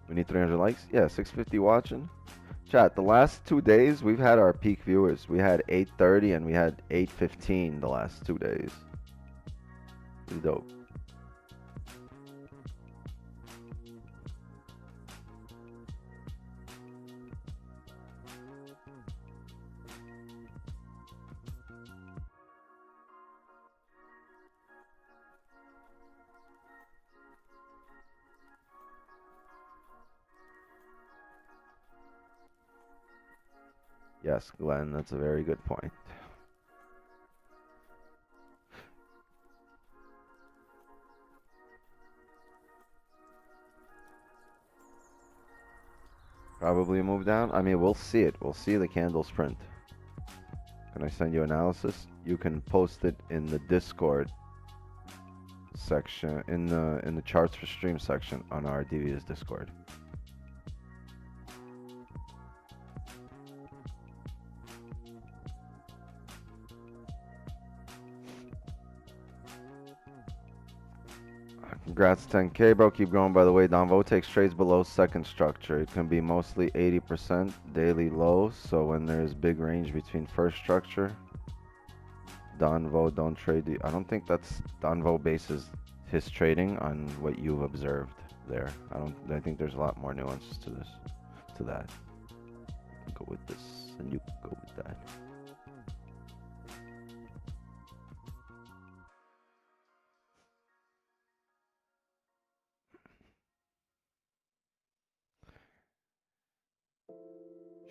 We need 300 likes. Yeah, 650 watching. Chat, the last 2 days, we've had our peak viewers. We had 830 and we had 815 the last 2 days. Pretty dope. Yes, Glenn, that's a very good point. Probably move down. I mean, we'll see it. We'll see the candles print. Can I send you analysis? You can post it in the Discord section, in the charts for stream section on our DVS Discord. Congrats 10K, bro. Keep going. By the way, Donvo takes trades below second structure. It can be mostly 80% daily low. So when there's big range between first structure, Donvo don't trade. I don't think that's Donvo bases his trading on what you've observed there. I think there's a lot more nuances to this, to that. You can go with this, and you can go with that.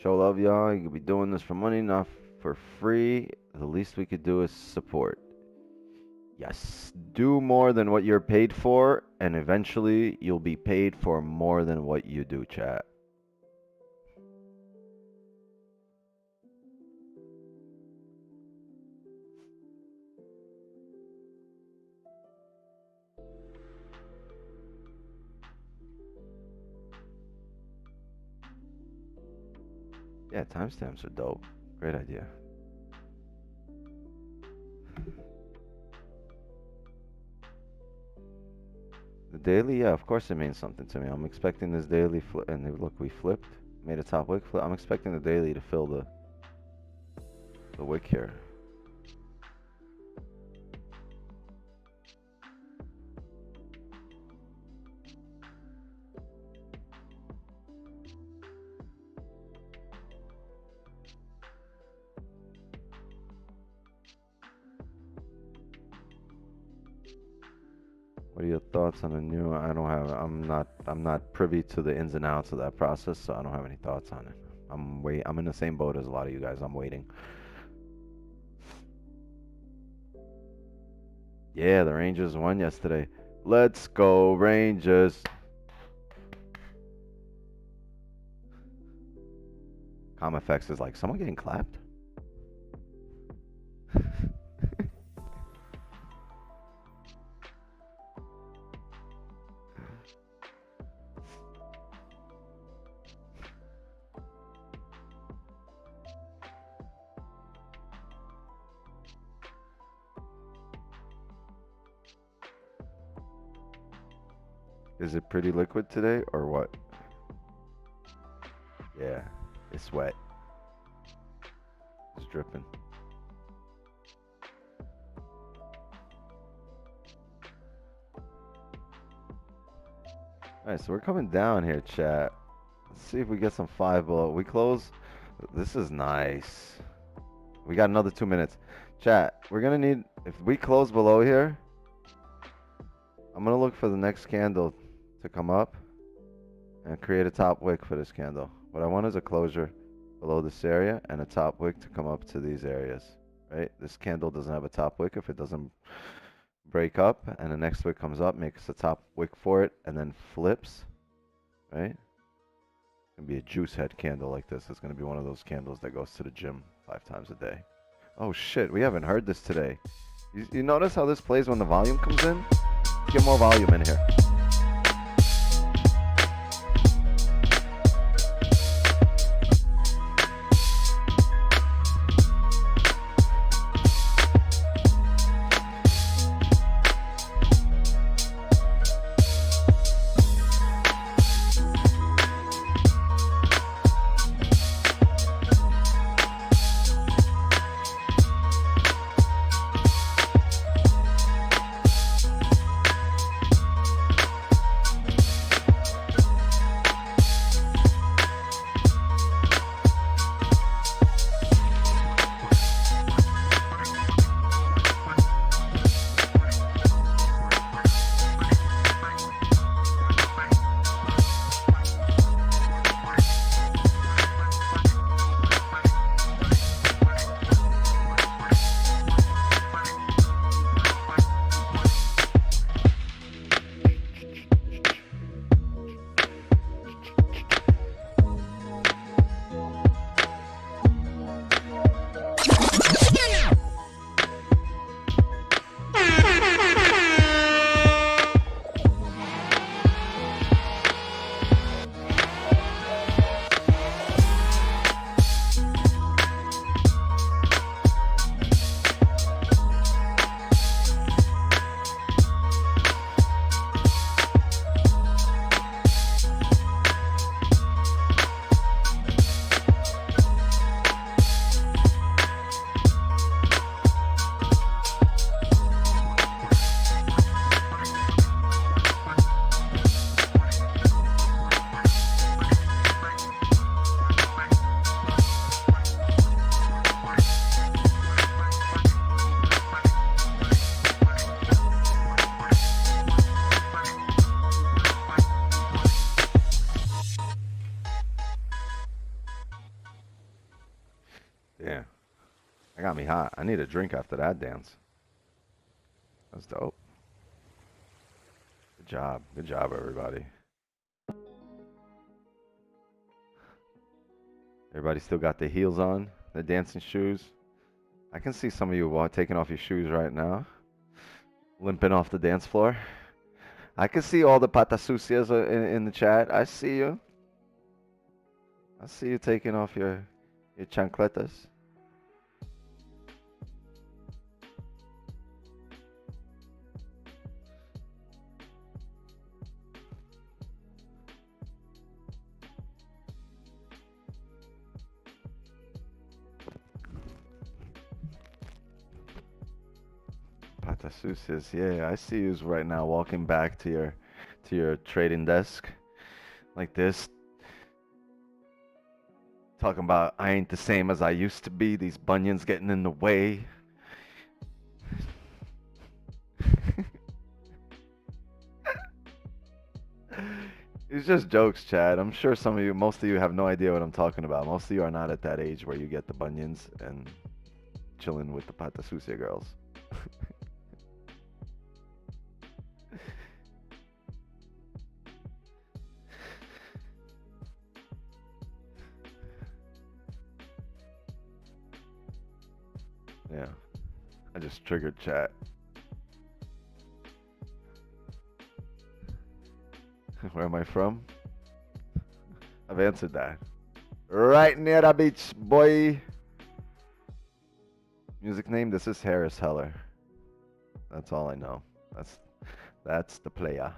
Show love, y'all. You could be doing this for money, not for free. The least we could do is support. Yes, do more than what you're paid for, and eventually you'll be paid for more than what you do, chat. Yeah, timestamps are dope. Great idea. The daily, yeah, of course it means something to me. I'm expecting this daily flip, and look, we flipped, made a top wick flip. I'm expecting the daily to fill the wick here. What are your thoughts on the new? I'm not privy to the ins and outs of that process, so I don't have any thoughts on it. I'm in the same boat as a lot of you guys. I'm waiting. Yeah, the Rangers won yesterday. Let's go Rangers. Effects is like, someone getting clapped? Is it pretty liquid today or what? Yeah, it's wet. It's dripping. Alright, so we're coming down here, chat. Let's see if we get some 5 below. We close. This is nice. We got another 2 minutes. Chat, we're gonna need, if we close below here, I'm gonna look for the next candle to come up and create a top wick for this candle. What I want is a closure below this area and a top wick to come up to these areas, right? This candle doesn't have a top wick. If it doesn't break up and the next wick comes up, makes a top wick for it, and then flips, right? It's gonna be a juice head candle like this. It's gonna be one of those candles that goes to the gym 5 times a day. Oh shit, we haven't heard this today. You notice how this plays when the volume comes in? Let's get more volume in here. Yeah. That got me hot. I need a drink after that dance. That's dope. Good job. Good job, everybody. Everybody still got their heels on, their dancing shoes. I can see some of you taking off your shoes right now, limping off the dance floor. I can see all the patas sucias in the chat. I see you. I see you taking off your chancletas. Patas sucias, yeah. I see you right now walking back to your trading desk like this. Talking about, I ain't the same as I used to be. These bunions getting in the way. It's just jokes, Chad. I'm sure some of you, most of you have no idea what I'm talking about. Most of you are not at that age where you get the bunions and chilling with the pata sucia girls. Yeah, I just triggered chat. Where am I from? I've answered that. Right near the beach, boy. Music name, this is Harris Heller. That's all I know. That's the player.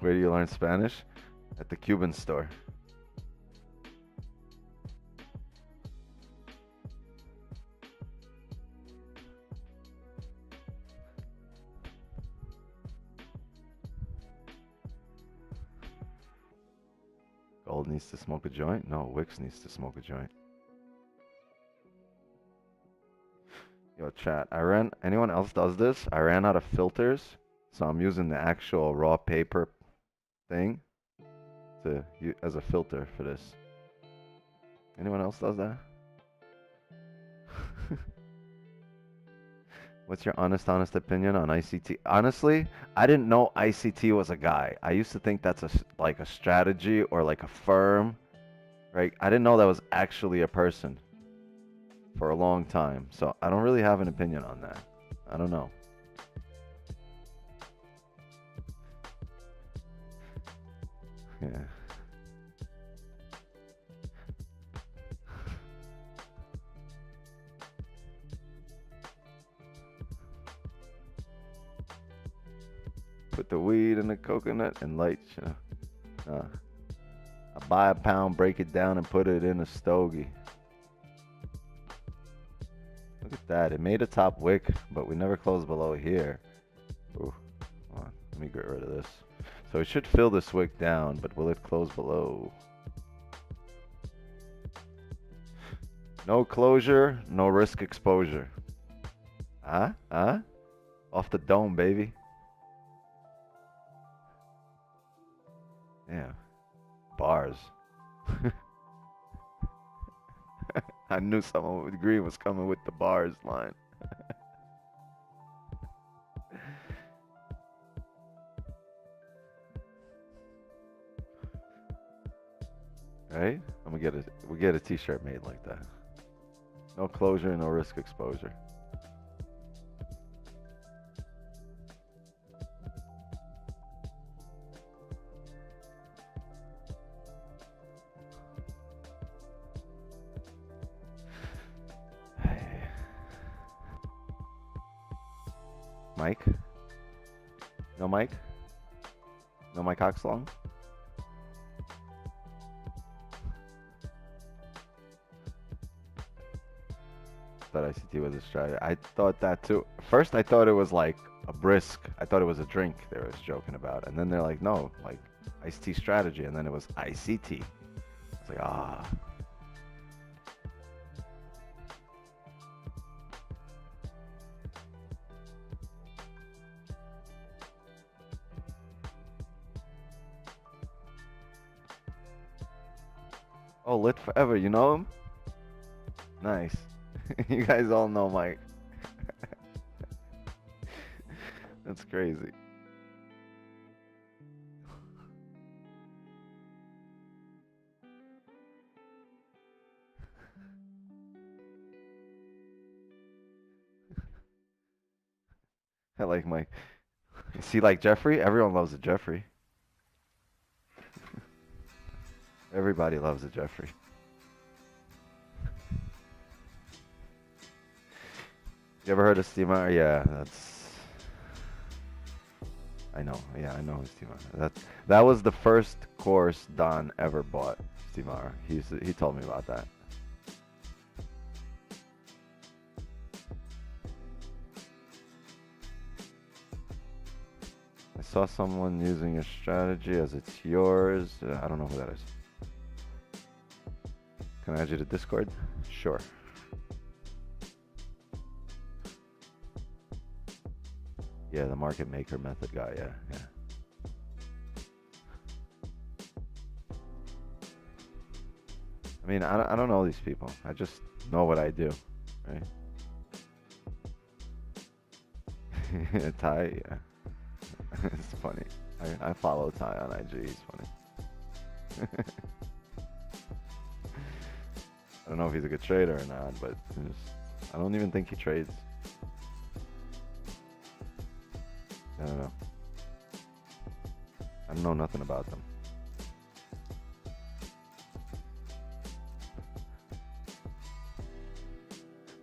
Where do you learn Spanish? At the Cuban store. Gold needs to smoke a joint? No, Wix needs to smoke a joint. Yo, chat, anyone else does this? I ran out of filters, so I'm using the actual raw paper thing as a filter for this. Anyone else does that? What's your honest opinion on ICT? Honestly, I didn't know ICT was a guy. I used to think that's like a strategy or like a firm, right? I didn't know that was actually a person for a long time. So I don't really have an opinion on that. I don't know. Yeah. Put the weed in the coconut and light. I buy a pound, break it down, and put it in a stogie. Look at that. It made a top wick, but we never closed below here. Ooh, hold on. Let me get rid of this. So it should fill this wick down, but will it close below? No closure, no risk exposure. Huh? Off the dome, baby. Yeah. Bars. I knew someone with green was coming with the bars line. Right? We get a t-shirt made like that. No closure, no risk exposure. Mike? No Mike? No Mike Oxlong? Thought ICT was a strategy. I thought that too. First I thought it was like a brisk. I thought it was a drink they were joking about. And then they're like, no, like iced tea strategy. And then it was ICT. It's like, ah. Oh, Lit Forever, you know him? Nice. You guys all know Mike. That's crazy. I like Mike. See, like Jeffrey? Everyone loves a Jeffrey. Everybody loves a Jeffrey. You ever heard of Steamer? Yeah, that's... I know. Yeah, I know Steamer. That was the first course Don ever bought, Steamer. He told me about that. saw someone using your strategy as it's yours. I don't know who that is. Can I add you to Discord? Sure. Yeah, the market maker method guy. Yeah, yeah. I mean, I don't know these people. I just know what I do, right? Ty, yeah. It's funny. I follow Ty on IG. He's funny. I don't know if he's a good trader or not, but I don't even think he trades. I don't know. I know nothing about them.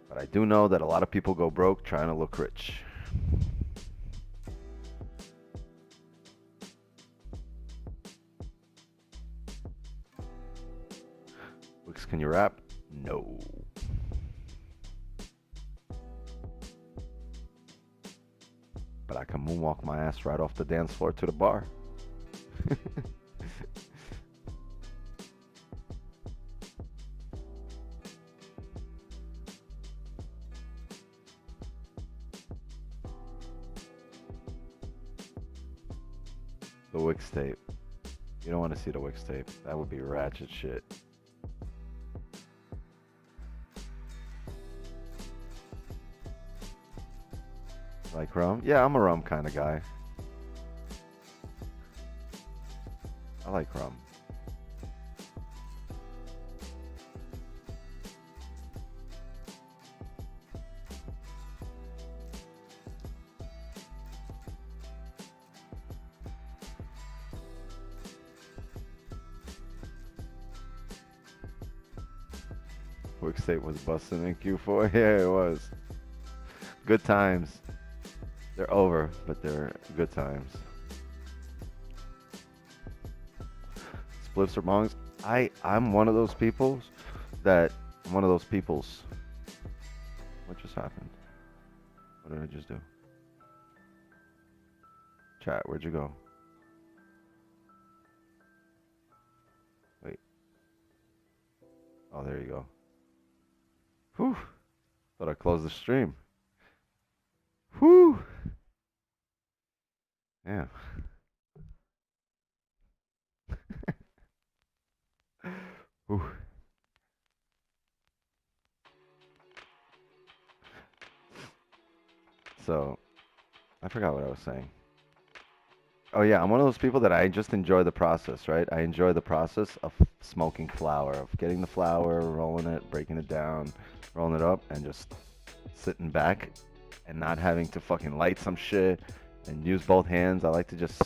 But I do know that a lot of people go broke trying to look rich. Wix, can you rap? No. But I can moonwalk my ass right off the dance floor to the bar. The Wix tape. You don't want to see the Wix tape. That would be ratchet shit. Like rum? Yeah, I'm a rum kind of guy. I like rum. Wix tape was busting in Q4. Yeah, it was. Good times. They're over, but they're good times. Spliffs or bongs? I'm one of those peoples that What just happened? What did I just do? Chat, where'd you go? Wait. Oh, there you go. Whew. Thought I closed the stream. Whew. Yeah. Whew. So, I forgot what I was saying. Oh yeah, I'm one of those people that I just enjoy the process, right? I enjoy the process of smoking flour, of getting the flour, rolling it, breaking it down, rolling it up, and just sitting back and not having to fucking light some shit and use both hands. I like to just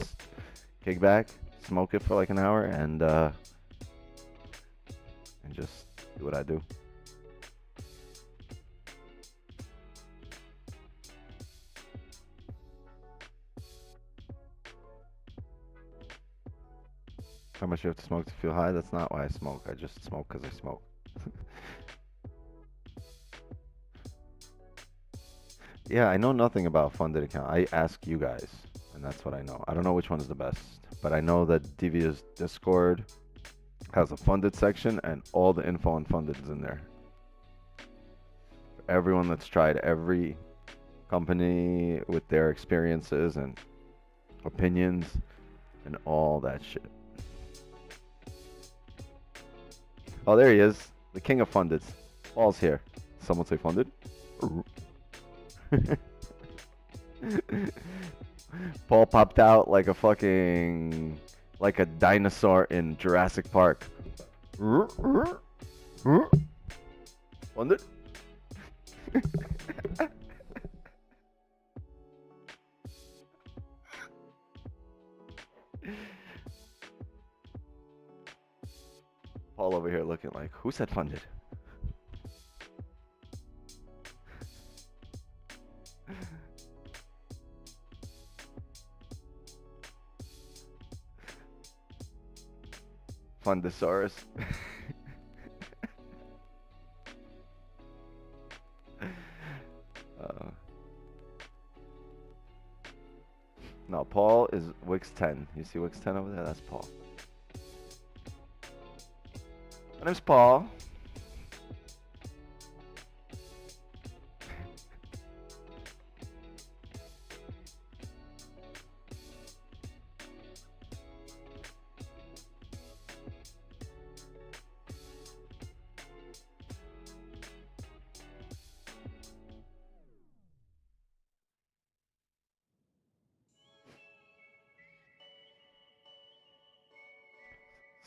kick back, smoke it for like an hour, and just do what I do. How much you have to smoke to feel high? That's not why I smoke. I just smoke because I smoke. Yeah, I know nothing about funded account. I ask you guys, and that's what I know. I don't know which one is the best, but I know that Devia's Discord has a funded section, and all the info on funded is in there. For everyone that's tried every company with their experiences and opinions and all that shit. Oh, there he is. The king of funded. Paul's here. Someone say funded? Paul popped out like a fucking... like a dinosaur in Jurassic Park. Funded? Paul over here looking like, who said funded? Fundosaurus. No, Paul is Wix 10. You see Wix 10 over there? That's Paul. My name's Paul.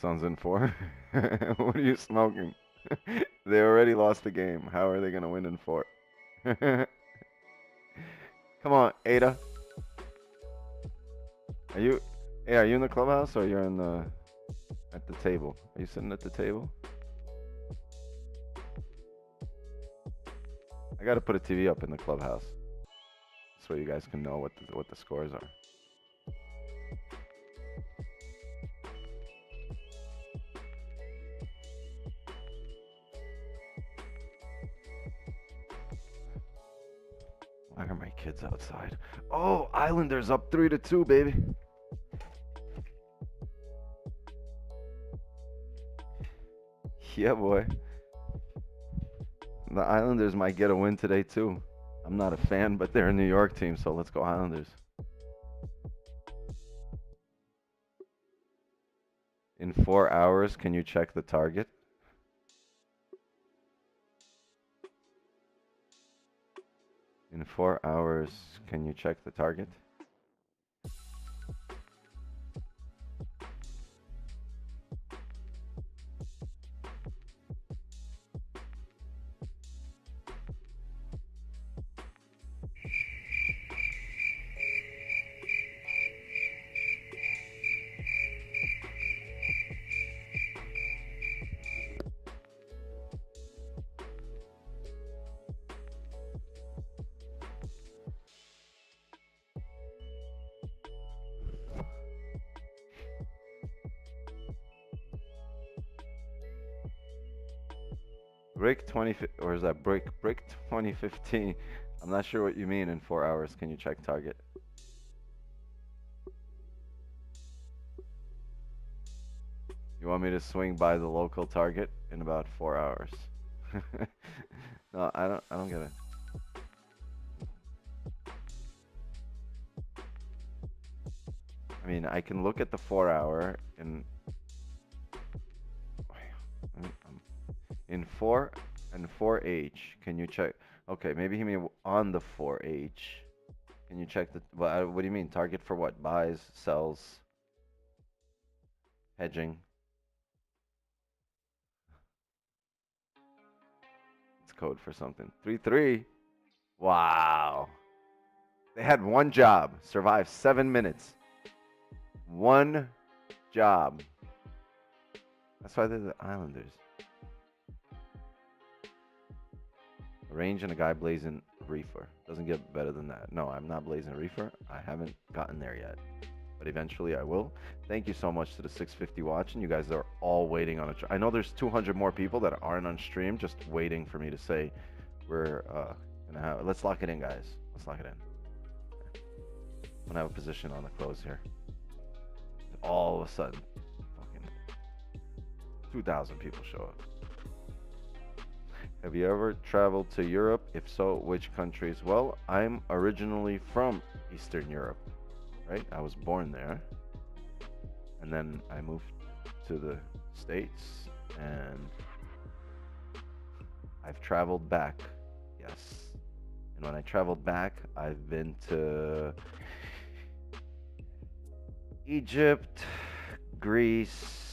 Sun's in 4. What are you smoking? They already lost the game. How are they going to win in 4? Come on, Ada. Are you in the clubhouse or you're at the table? Are you sitting at the table? I got to put a TV up in the clubhouse so you guys can know what the scores are. Why are my kids outside? Oh, Islanders up 3-2, baby. Yeah, boy. The Islanders might get a win today, too. I'm not a fan, but they're a New York team, so let's go Islanders. In 4 hours, can you check the target? In 4 hours, can you check the target? Brick 20, or is that brick 2015? I'm not sure what you mean in 4 hours. Can you check target? You want me to swing by the local target in about 4 hours? No, I don't get it. I mean, I can look at the 4 hour and in 4 and 4H, can you check? Okay, maybe he mean on the 4H. Can you check the, what do you mean? Target for what? Buys, sells, hedging. It's code for something. 3-3. Wow. They had one job. Survived 7 minutes. One job. That's why they're the Islanders. A range and a guy blazing reefer. Doesn't get better than that. No, I'm not blazing reefer. I haven't gotten there yet. But eventually I will. Thank you so much to the 650 watching. You guys are all waiting on I know there's 200 more people that aren't on stream just waiting for me to say we're gonna have. Let's lock it in, guys. Let's lock it in. I'm gonna have a position on the close here. All of a sudden, fucking 2,000 people show up. Have you ever traveled to Europe? If so, which countries? Well, I'm originally from Eastern Europe, right? I was born there. And then I moved to the States and I've traveled back. Yes. And when I traveled back, I've been to Egypt, Greece,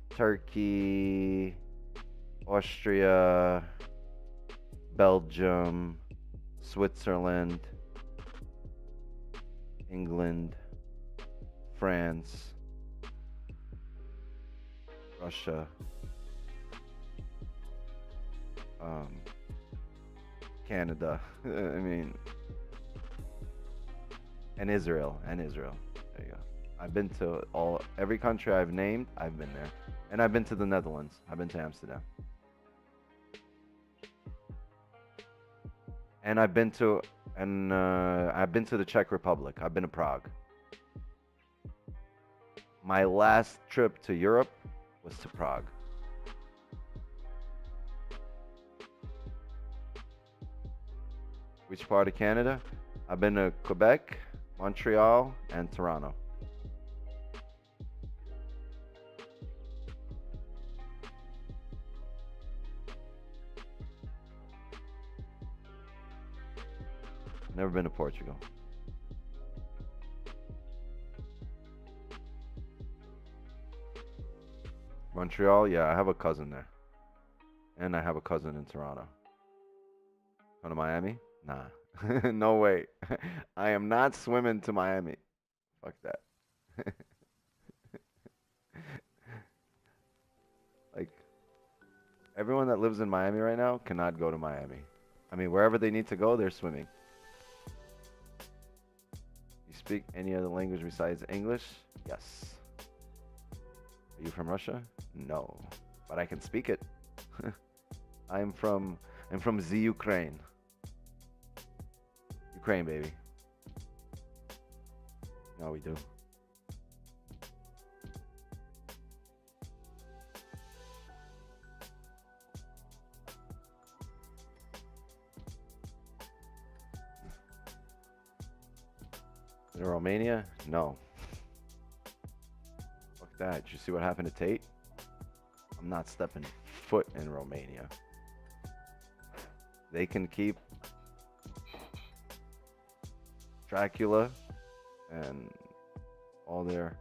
Turkey, Austria, Belgium, Switzerland, England, France, Russia, Canada, I mean, and Israel, There you go. I've been to every country I've named, I've been there. And I've been to the Netherlands. I've been to Amsterdam. And I've been to And I've been to the Czech Republic. I've been to Prague. My last trip to Europe was to Prague. Which part of Canada? I've been to Quebec, Montreal, and Toronto. Never been to Portugal. Montreal, yeah, I have a cousin there. And I have a cousin in Toronto. Come to Miami? Nah. No way. I am not swimming to Miami. Fuck that. Like, everyone that lives in Miami right now cannot go to Miami. I mean, wherever they need to go, they're swimming. You speak any other language besides English? Yes. Are you from Russia? No. But I can speak it. I'm from the Ukraine. Ukraine, baby. No, we do. In Romania? No. Fuck that. Did you see what happened to Tate? I'm not stepping foot in Romania. They can keep Dracula and all their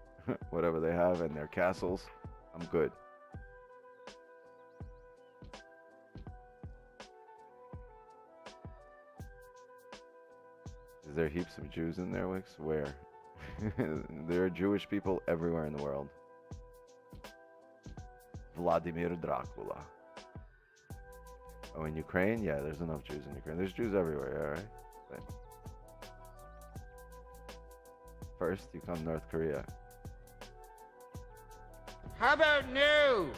whatever they have and their castles. I'm good. Is there heaps of Jews in there, Wix? Where? There are Jewish people everywhere in the world. Vladimir Dracula. Oh, in Ukraine? Yeah, there's enough Jews in Ukraine. There's Jews everywhere, alright? But first, you come North Korea. How about no?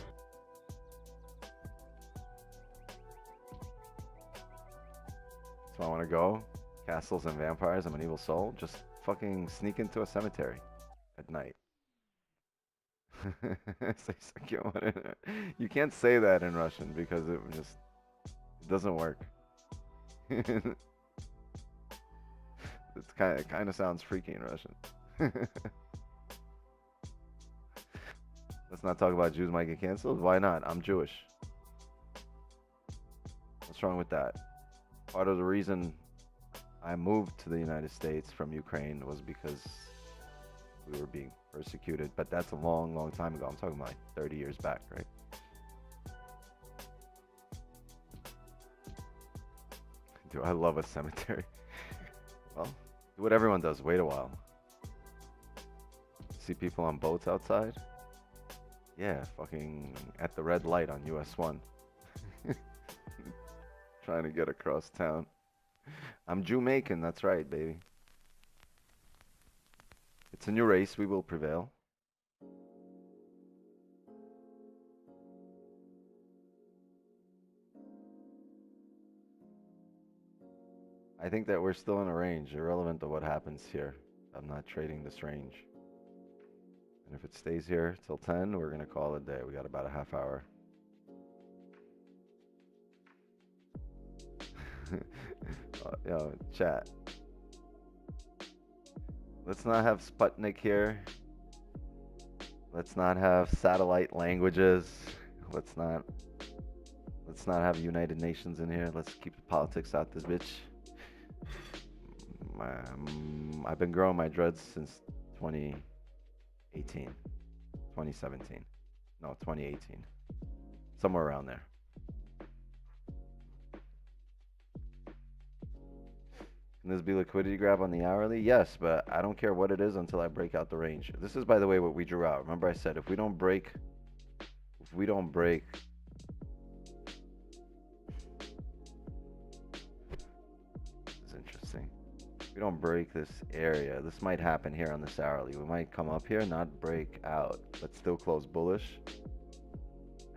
So I want to go. Castles and vampires. I'm an evil soul. Just fucking sneak into a cemetery at night. You can't say that in Russian because it doesn't work. It kind of sounds freaky in Russian. Let's not talk about Jews might get canceled. Why not? I'm Jewish. What's wrong with that? Part of the reason I moved to the United States from Ukraine was because we were being persecuted, but that's a long, long time ago. I'm talking about like 30 years back, right? Do I love a cemetery? Well, do what everyone does. Wait a while. See people on boats outside? Yeah, fucking at the red light on US 1. Trying to get across town. I'm Jamaican, that's right, baby. It's a new race, we will prevail. I think that we're still in a range, irrelevant to what happens here. I'm not trading this range. And if it stays here till 10, we're gonna call it a day. We got about a half hour. Yo, chat. Let's not have Sputnik here. Let's not have satellite languages. Let's not have United Nations in here. Let's keep the politics out this bitch. I've been growing my dreads since 2018. 2017. No, 2018. Somewhere around there. Can this be liquidity grab on the hourly? Yes, but I don't care what it is until I break out the range. This is, by the way, what we drew out. Remember I said if we don't break this is interesting. If we don't break this area, this might happen here on this hourly. We might come up here, not break out, but still close bullish.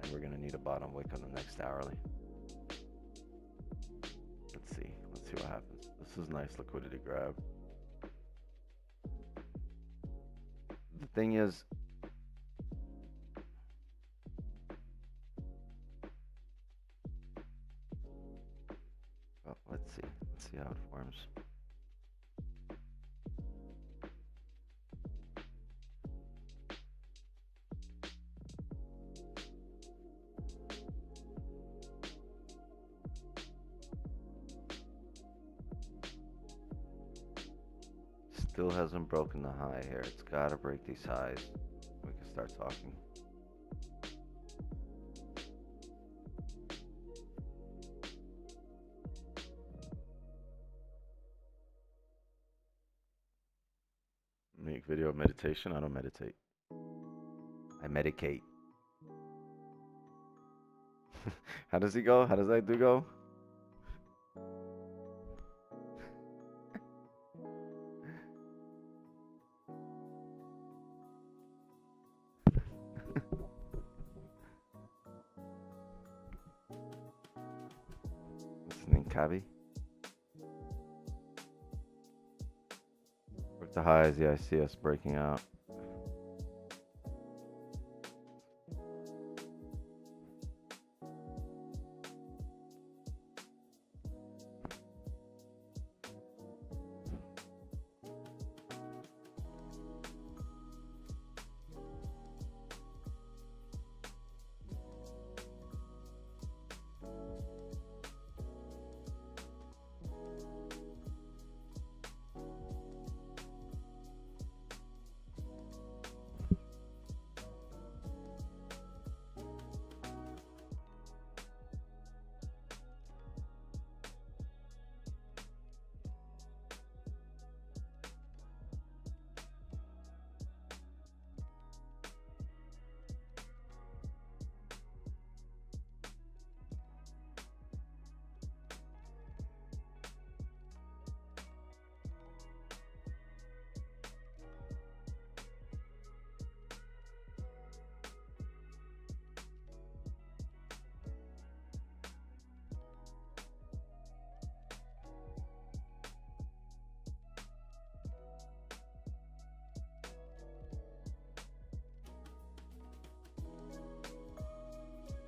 And we're gonna need a bottom wick on the next hourly. Let's see what happens. This is nice liquidity grab. The thing is, well, let's see how it forms. Still hasn't broken the high here. It's got to break these highs. We can start talking. Make video of meditation. I don't meditate. I medicate. How does he go? How does that do go? Listening, Cavi. Break the highs. Yeah, I see us breaking out.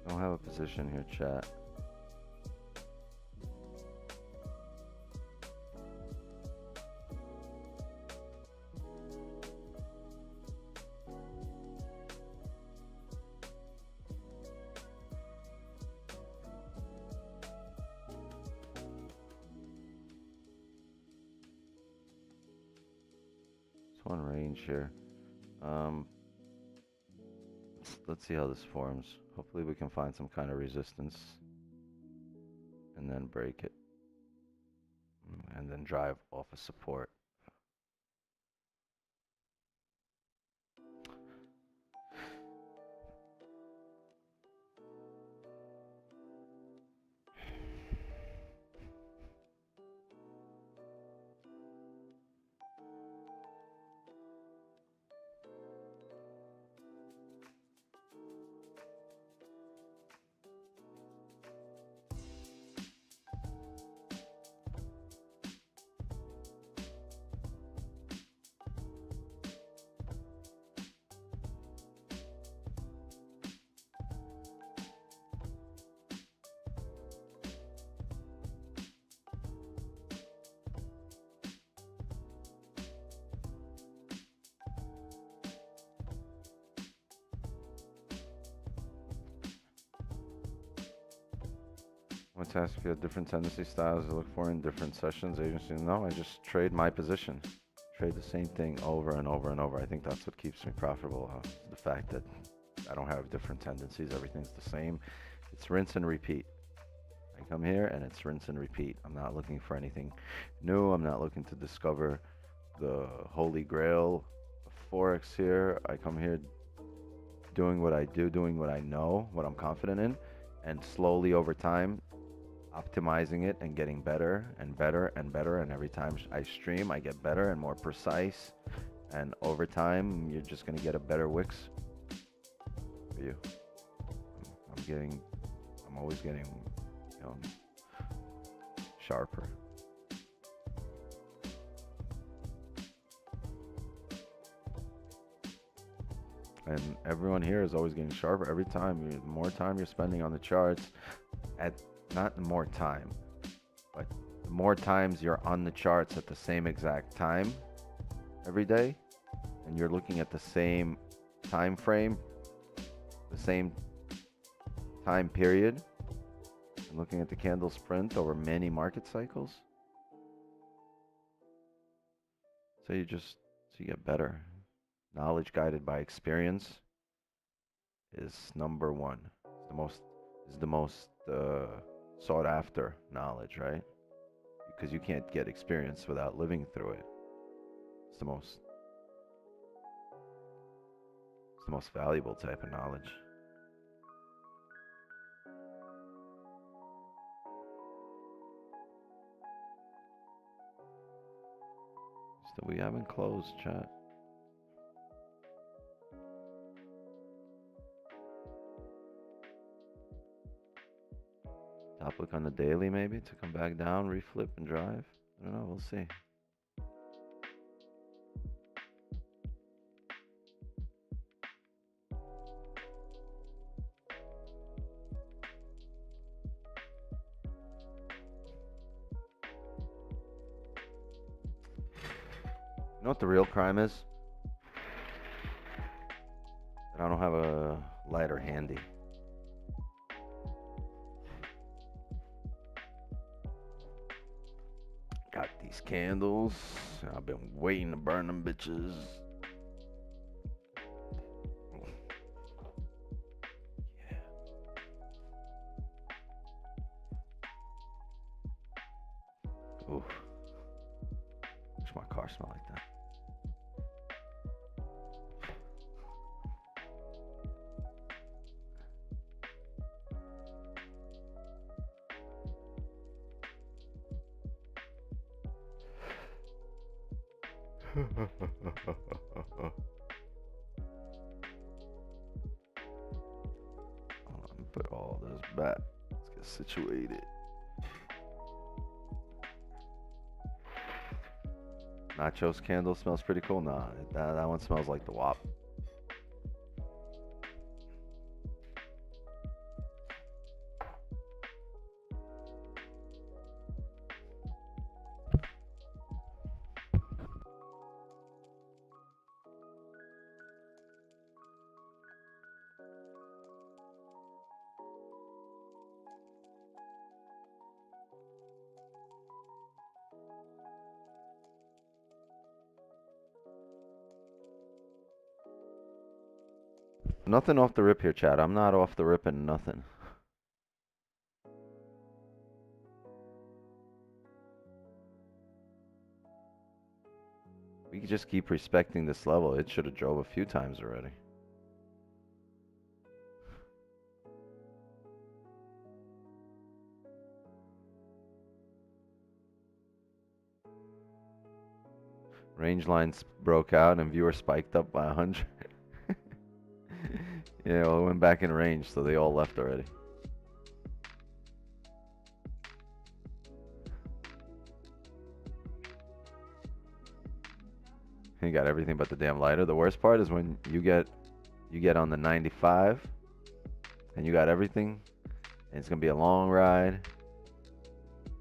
Don't have a position here, chat. It's one range here. Let's see how this forms. Hopefully we can find some kind of resistance and then break it and then drive off a support. I want to ask if you have different tendency styles to look for in different sessions, agencies. No, I just trade my position. Trade the same thing over and over and over. I think that's what keeps me profitable. The fact that I don't have different tendencies. Everything's the same. It's rinse and repeat. I come here and it's rinse and repeat. I'm not looking for anything new. I'm not looking to discover the holy grail of Forex here. I come here doing what I do, doing what I know, what I'm confident in, and slowly over time optimizing it and getting better and better and better. And every time I stream, I get better and more precise. And over time, you're just going to get a better Wix for you. I'm always getting, sharper. And everyone here is always getting sharper every time. The more time you're spending on the charts, not the more time, but the more times you're on the charts at the same exact time every day, and you're looking at the same time frame, the same time period, and looking at the candle sprint over many market cycles. So you get better. Knowledge guided by experience is number one. It's the most sought after knowledge, right? Because you can't get experience without living through it. It's the most valuable type of knowledge. So we haven't closed, chat. Top look on the daily maybe to come back down, reflip and drive. I don't know, we'll see. You know what the real crime is? That I don't have a lighter handy. Got these candles. I've been waiting to burn them bitches. Yeah. Ooh. Wish my car smelled like that. Put all this back. Let's get situated. Nachos candle smells pretty cool. Nah, that one smells like the WAP. Nothing off the rip here, chat. I'm not off the rip and nothing. We could just keep respecting this level. It should have drove a few times already. Range lines broke out and viewer spiked up by 100. Yeah, well, it went back in range, so they all left already. You got everything but the damn lighter. The worst part is when you get on the 95 and you got everything, and it's gonna be a long ride,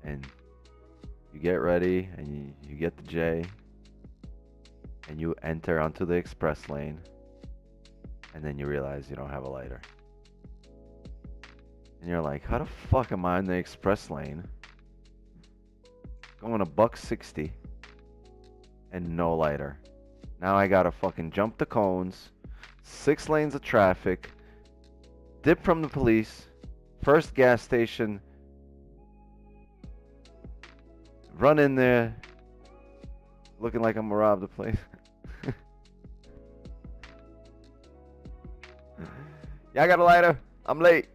and you get ready and you get the J and you enter onto the express lane, and then you realize you don't have a lighter. And you're like, how the fuck am I in the express lane going $1.60 and no lighter? Now I gotta fucking jump the cones, 6 lanes of traffic, dip from the police, first gas station, run in there looking like I'm gonna rob the place. Yeah, I got a lighter. I'm late.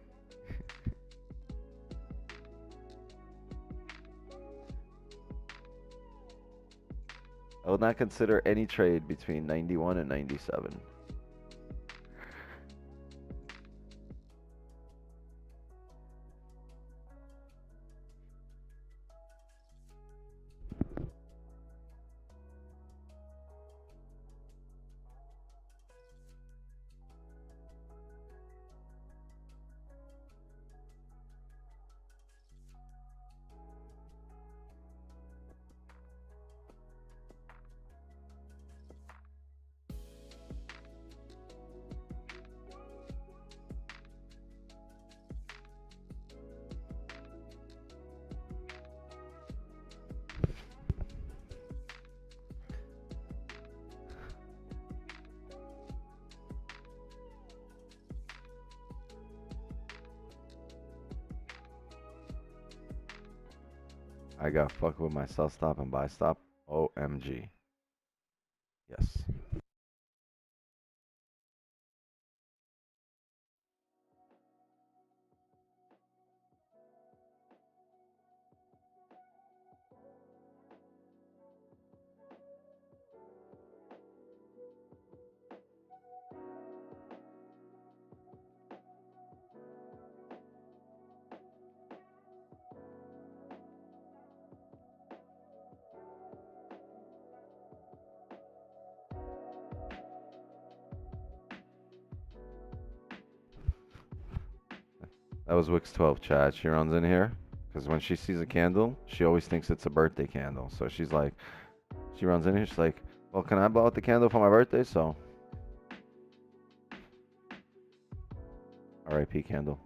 I will not consider any trade between 91 and 97. I got fucked with my sell stop and buy stop. OMG. Yes. That was Wix 12 chat. She runs in here because when she sees a candle, she always thinks it's a birthday candle. So she's like, she runs in here. She's like, well, can I blow out the candle for my birthday? So, RIP candle.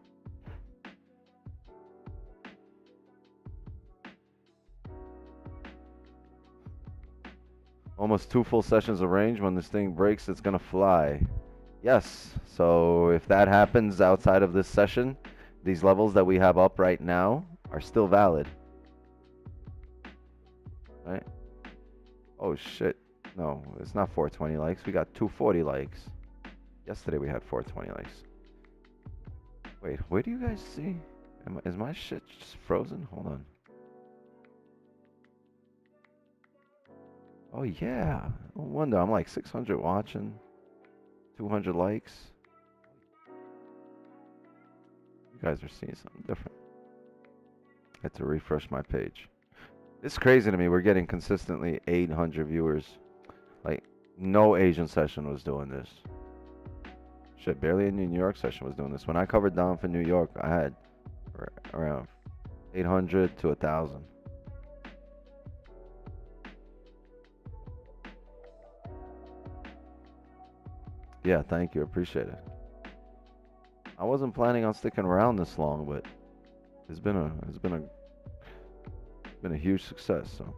Almost 2 full sessions of range. When this thing breaks, it's gonna fly. Yes. So if that happens outside of this session, these levels that we have up right now are still valid. Right? Oh shit. No, it's not 420 likes. We got 240 likes. Yesterday we had 420 likes. Wait, where do you guys see? Is my shit just frozen? Hold on. Oh yeah. No wonder. I'm like 600 watching. 200 likes. You guys are seeing something different. I had to refresh my page. It's crazy to me. We're getting consistently 800 viewers. Like, no Asian session was doing this. Shit, barely a New York session was doing this. When I covered down for New York, I had around 800 to 1,000. Yeah, thank you. Appreciate it. I wasn't planning on sticking around this long, but it's been a huge success. So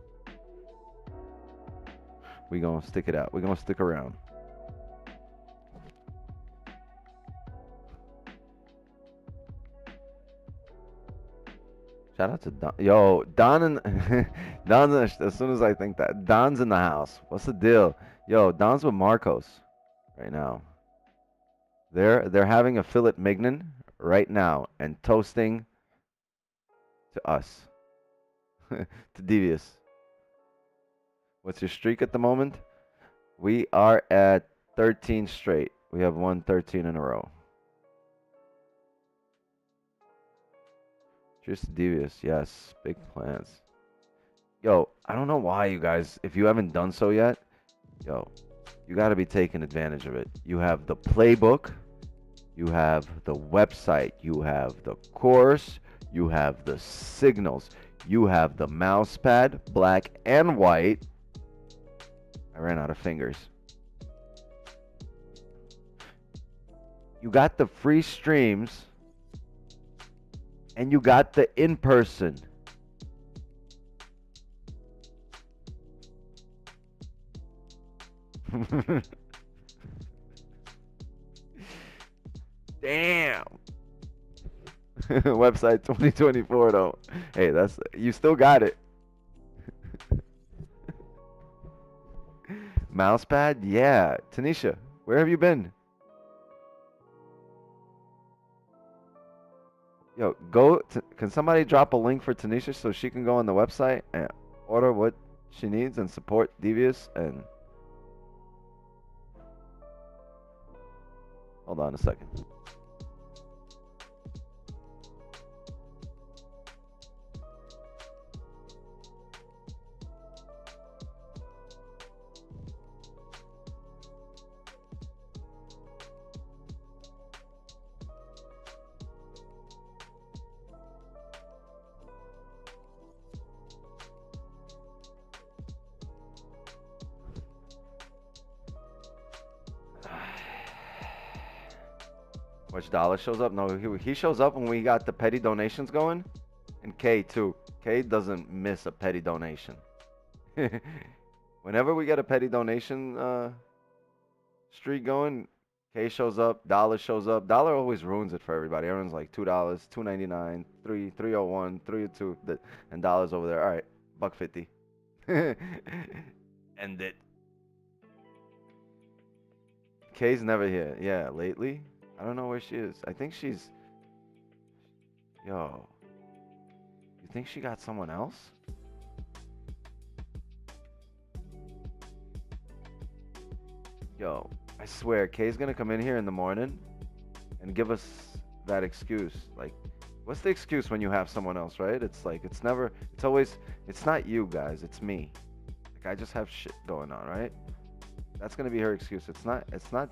we gonna stick it out. We gonna stick around. Shout out to Don. Yo, Don and Don's as soon as I think that Don's in the house. What's the deal? Yo, Don's with Marcos right now. They're having a fillet mignon right now and toasting to us. To Devious. What's your streak at the moment? We are at 13 straight. We have won 13 in a row. Just Devious, yes. Big plans. Yo, I don't know why you guys, if you haven't done so yet, yo, you got to be taking advantage of it. You have the playbook, you have the website, you have the course, you have the signals, you have the mouse pad, black and white. I ran out of fingers. You got the free streams, and you got the in-person. Damn. Website 2024 though. Hey, that's you still got it. Mousepad? Yeah. Tanisha, where have you been? Yo, can somebody drop a link for Tanisha so she can go on the website and order what she needs and support Devious and hold on a second. Which dollar shows up? No, he shows up when we got the petty donations going. And K too. K doesn't miss a petty donation. Whenever we get a petty donation streak going, K shows up, dollar shows up. Dollar always ruins it for everybody. Everyone's like $2, $2.99, 3.01, 3.02, and dollars over there. All right, $1.50. End it. Kay's never here. Yeah, lately. I don't know where she is. I think she's. Yo. You think she got someone else? Yo, I swear, Kay's gonna come in here in the morning and give us that excuse. Like, what's the excuse when you have someone else, right? It's like, it's never, it's always, it's not you guys, it's me. Like, I just have shit going on, right? That's gonna be her excuse. It's not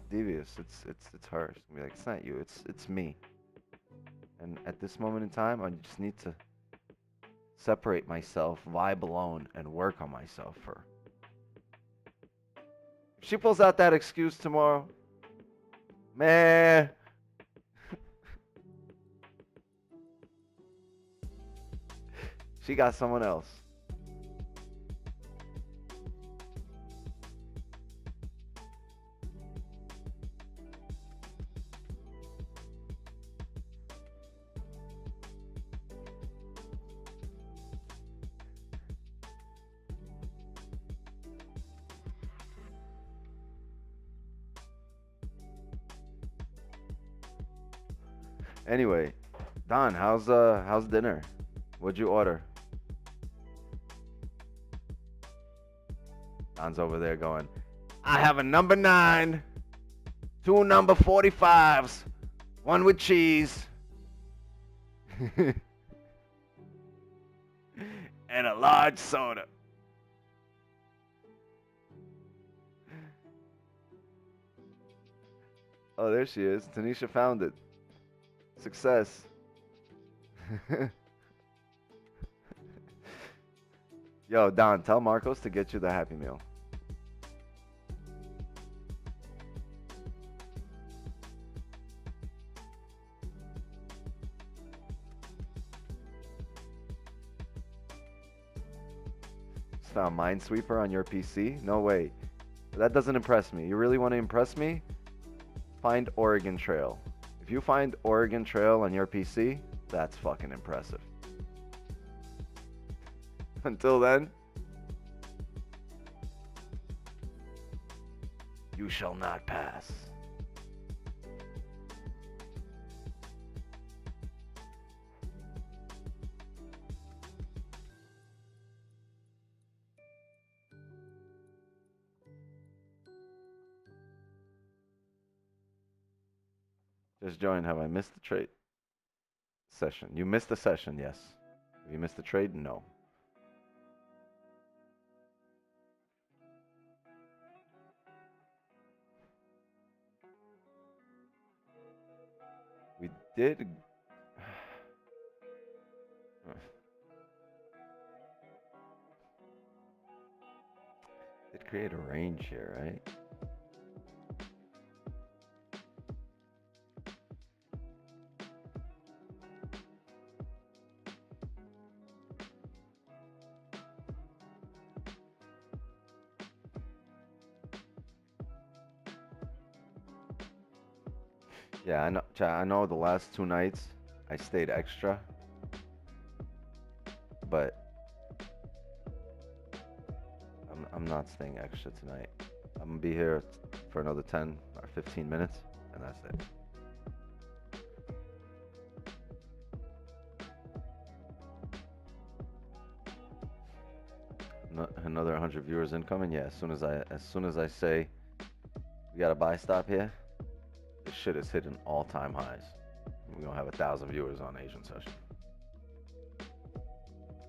devious. It's her. She's gonna be like, it's not you, it's me. And at this moment in time, I just need to separate myself, vibe alone, and work on myself for. If she pulls out that excuse tomorrow, man. She got someone else. Anyway, Don, how's dinner? What'd you order? Don's over there going, I have a number 9, 2 number 45s, 1 with cheese, and a large soda. Oh, there she is. Tanisha found it. Success. Yo, Don, tell Marcos to get you the Happy Meal. Just found Minesweeper on your PC? No way. That doesn't impress me. You really want to impress me? Find Oregon Trail. If you find Oregon Trail on your PC, that's fucking impressive. Until then, you shall not pass. Just join. Have I missed the trade session? You missed the session, yes. Have you missed the trade? No. We did. Did create a range here, right? Yeah, I know. I know the last 2 nights I stayed extra, but I'm not staying extra tonight. I'm gonna be here for another 10 or 15 minutes, and that's it. Another 100 viewers incoming. Yeah, as soon as I say we got a buy stop here, this shit is hitting all-time highs. We're gonna have 1,000 viewers on Asian session.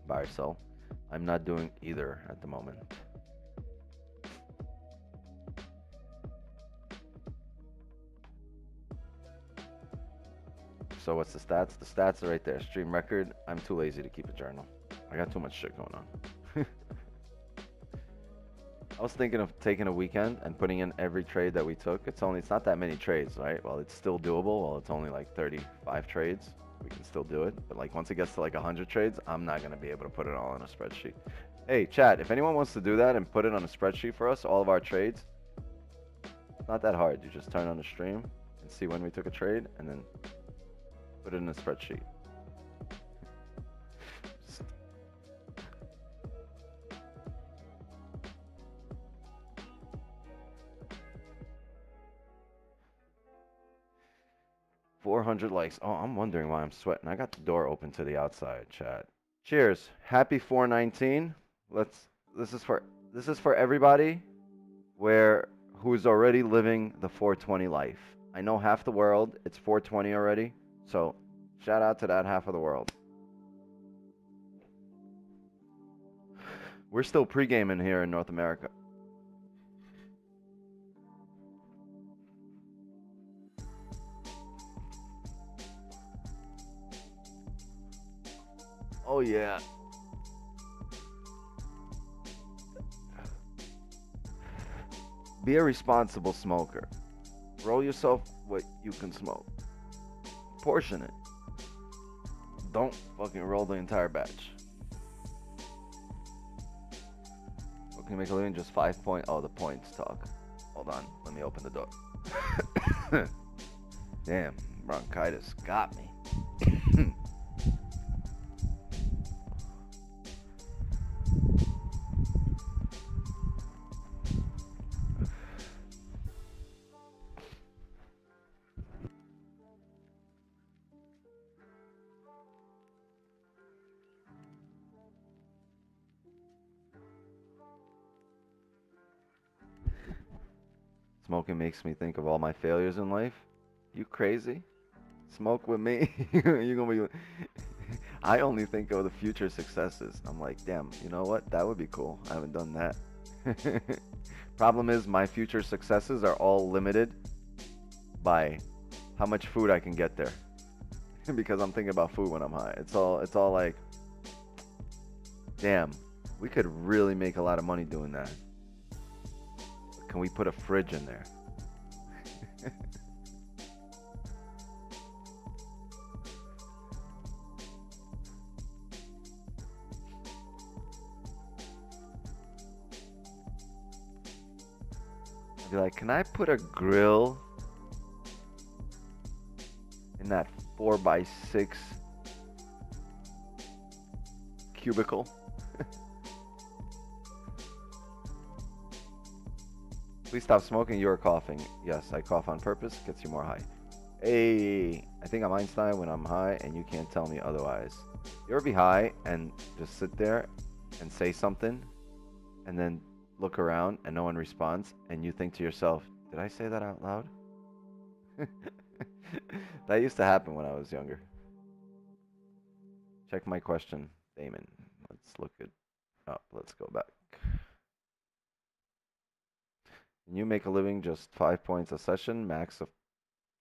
Buy or sell? I'm not doing either at the moment. So what's the stats? The stats are right there. Stream record. I'm too lazy to keep a journal. I got too much shit going on. I was thinking of taking a weekend and putting in every trade that we took. It's not that many trades, right? Well, it's still doable. Well, it's only like 35 trades. We can still do it. But like once it gets to like 100 trades, I'm not going to be able to put it all in a spreadsheet. Hey, chat, if anyone wants to do that and put it on a spreadsheet for us, all of our trades, not that hard. You just turn on the stream and see when we took a trade and then put it in a spreadsheet. Just 400 likes. Oh, I'm wondering why I'm sweating. I got the door open to the outside, chat. Cheers. Happy 419. This is for everybody who's already living the 420 life. I know half the world, it's 420 already. So, shout out to that half of the world. We're still pre-gaming here in North America. Oh yeah. Be a responsible smoker. Roll yourself what you can smoke. Portion it. Don't fucking roll the entire batch. What can you make a living? Just 5 point. Oh, the points talk. Hold on. Let me open the door. Damn, bronchitis got me. Smoking makes me think of all my failures in life. You crazy? Smoke with me. You're gonna be. I only think of the future successes. I'm like, damn, you know what? That would be cool. I haven't done that. Problem is, my future successes are all limited by how much food I can get there. Because I'm thinking about food when I'm high. It's all like, damn, we could really make a lot of money doing that. Can we put a fridge in there? I'd be like, can I put a grill in that 4x6 cubicle? Please stop smoking. You're coughing. Yes, I cough on purpose. Gets you more high. Hey, I think I'm Einstein when I'm high, and you can't tell me otherwise. You ever be high and just sit there and say something, and then look around and no one responds, and you think to yourself, did I say that out loud? That used to happen when I was younger. Check my question, Damon. Let's look it up. Let's go back. Can you make a living just 5 points a session, max of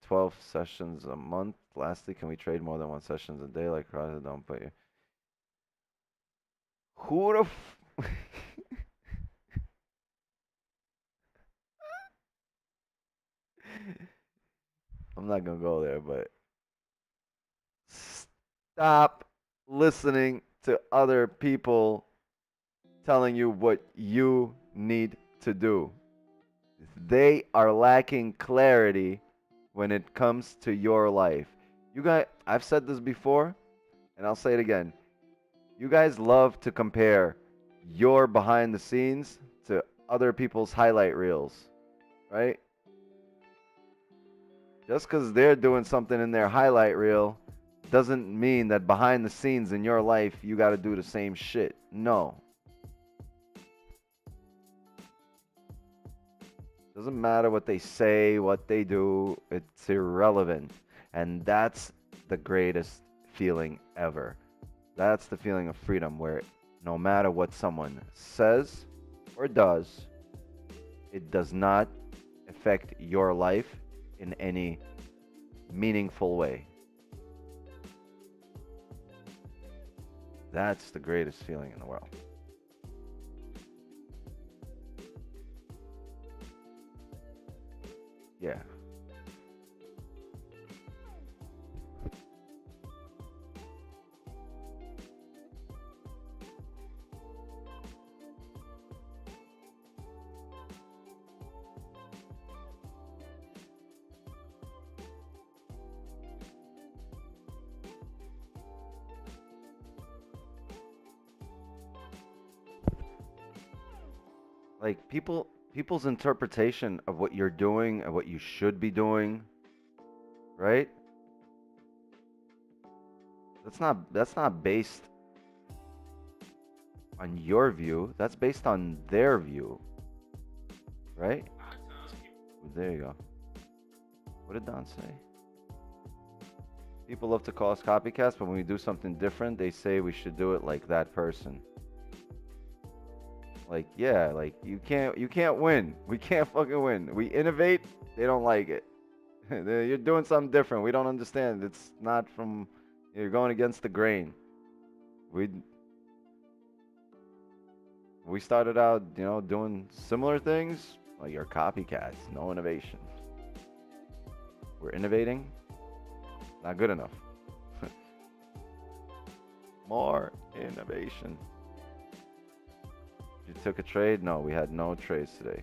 12 sessions a month? Lastly, can we trade more than 1 sessions a day? Like, don't put you. Who the f I'm not gonna go there, but stop listening to other people telling you what you need to do. They are lacking clarity when it comes to your life. You guys, I've said this before, and I'll say it again. You guys love to compare your behind the scenes to other people's highlight reels, right? Just because they're doing something in their highlight reel doesn't mean that behind the scenes in your life, you got to do the same shit. No. Doesn't matter what they say, what they do, it's irrelevant. And that's the greatest feeling ever. That's the feeling of freedom, where no matter what someone says or does, it does not affect your life in any meaningful way. That's the greatest feeling in the world. Yeah. Like people's interpretation of what you're doing and what you should be doing, right? That's not based on your view. That's based on their view, right? There you go. What did Don say? People love to call us copycats, but when we do something different, they say we should do it like that person. Like, yeah, like you can't win. We can't fucking win. We innovate, they don't like it. You're doing something different. We don't understand. It's not from, you're going against the grain. We started out, doing similar things. Like, you're copycats, no innovation. We're innovating, not good enough. More innovation. You took a trade? No, we had no trades today.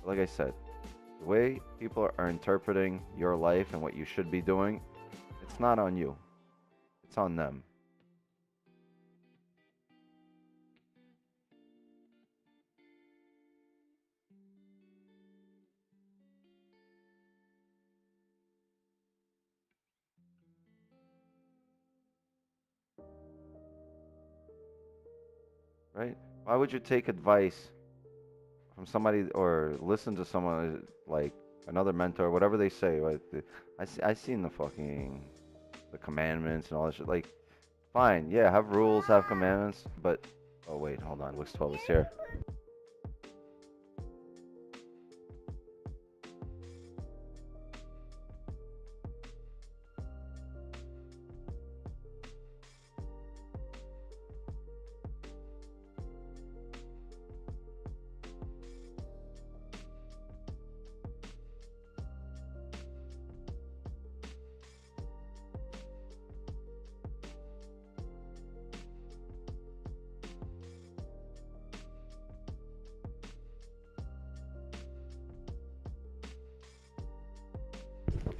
Like I said, the way people are interpreting your life and what you should be doing, it's not on you. It's on them. Right? Why would you take advice from somebody or listen to someone like another mentor, whatever they say? Like, I seen the commandments and all that shit. Like, fine, yeah, have rules, have commandments, but oh wait, hold on, Wix 12 is here.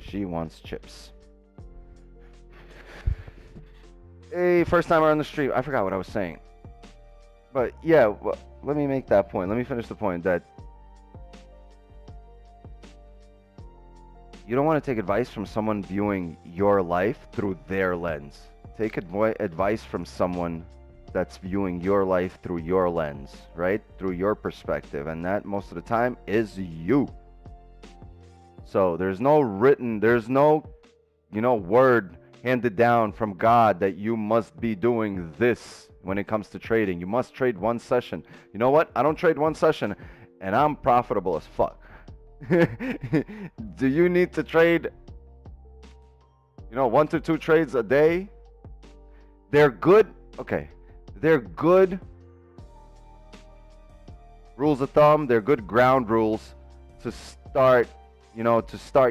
She wants chips. Hey, first timer on the stream. I forgot what I was saying. But yeah, well, let me make that point. Let me finish the point that you don't want to take advice from someone viewing your life through their lens. Take advice from someone that's viewing your life through your lens, right? Through your perspective. And that most of the time is you. So there's no word handed down from God that you must be doing this when it comes to trading. You must trade one session. You know what? I don't trade one session and I'm profitable as fuck. Do you need to trade, 1 to 2 trades a day? They're good. Okay. They're good rules of thumb. They're good ground rules to start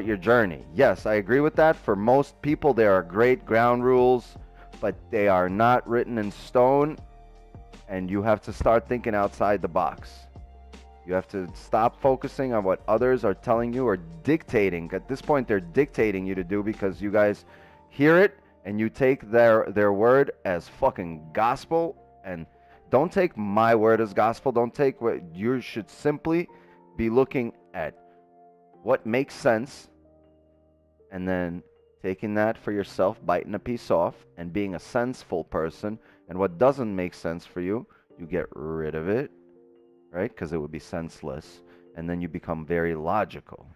your journey. Yes, I agree with that. For most people, they are great ground rules, but they are not written in stone, and you have to start thinking outside the box. You have to stop focusing on what others are telling you or dictating. At this point, they're dictating you to do because you guys hear it and you take their word as fucking gospel. And don't take my word as gospel. Don't take what you should simply be looking at what makes sense, and then taking that for yourself, biting a piece off, and being a senseful person. And what doesn't make sense for you, you get rid of it, right? Because it would be senseless. And then you become very logical.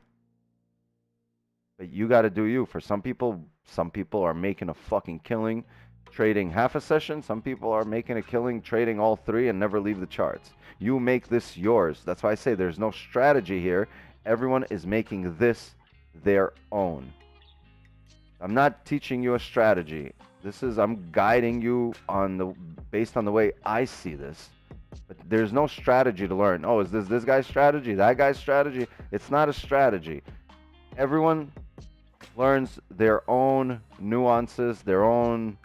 But you got to do you. For some people are making a fucking killing trading half a session. Some people are making a killing trading all 3 and never leave the charts. You make this yours. That's why I say there's no strategy here. Everyone is making this their own. I'm not teaching you a strategy. I'm guiding you based on the way I see this. But there's no strategy to learn. Oh, is this guy's strategy? That guy's strategy? It's not a strategy. Everyone learns their own nuances, their own,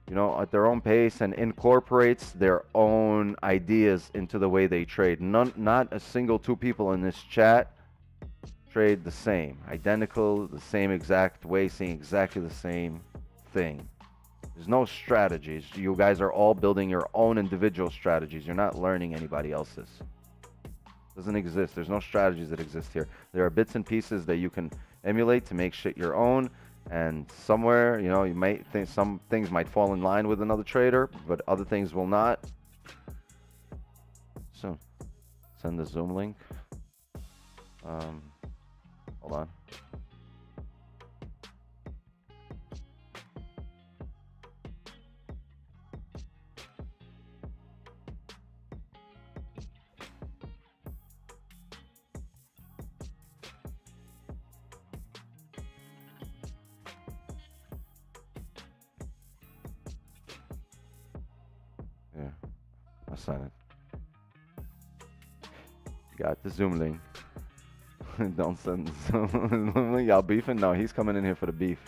at their own pace, and incorporates their own ideas into the way they trade. Not a single 2 people in this chat trade the same, identical, the same exact way, saying exactly the same thing. There's no strategies. You guys are all building your own individual strategies. You're not learning anybody else's. Doesn't exist. There's no strategies that exist here. There are bits and pieces that you can emulate to make shit your own. And somewhere, you know, you might think some things might fall in line with another trader, but other things will not. So, send the Zoom link. Hold on. Yeah, I'll sign it. Got the Zoom link. Don't send the Zoom link. Y'all beefing? No, he's coming in here for the beef.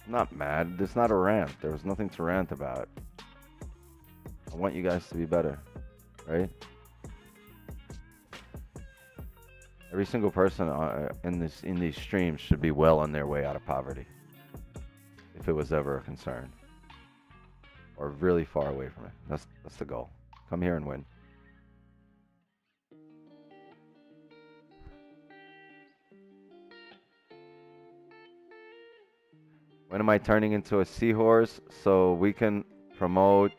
I'm not mad. It's not a rant. There was nothing to rant about. I want you guys to be better, right? Every single person in these streams should be well on their way out of poverty, if it was ever a concern, or really far away from it. That's the goal. Come here and win. When am I turning into a seahorse so we can promote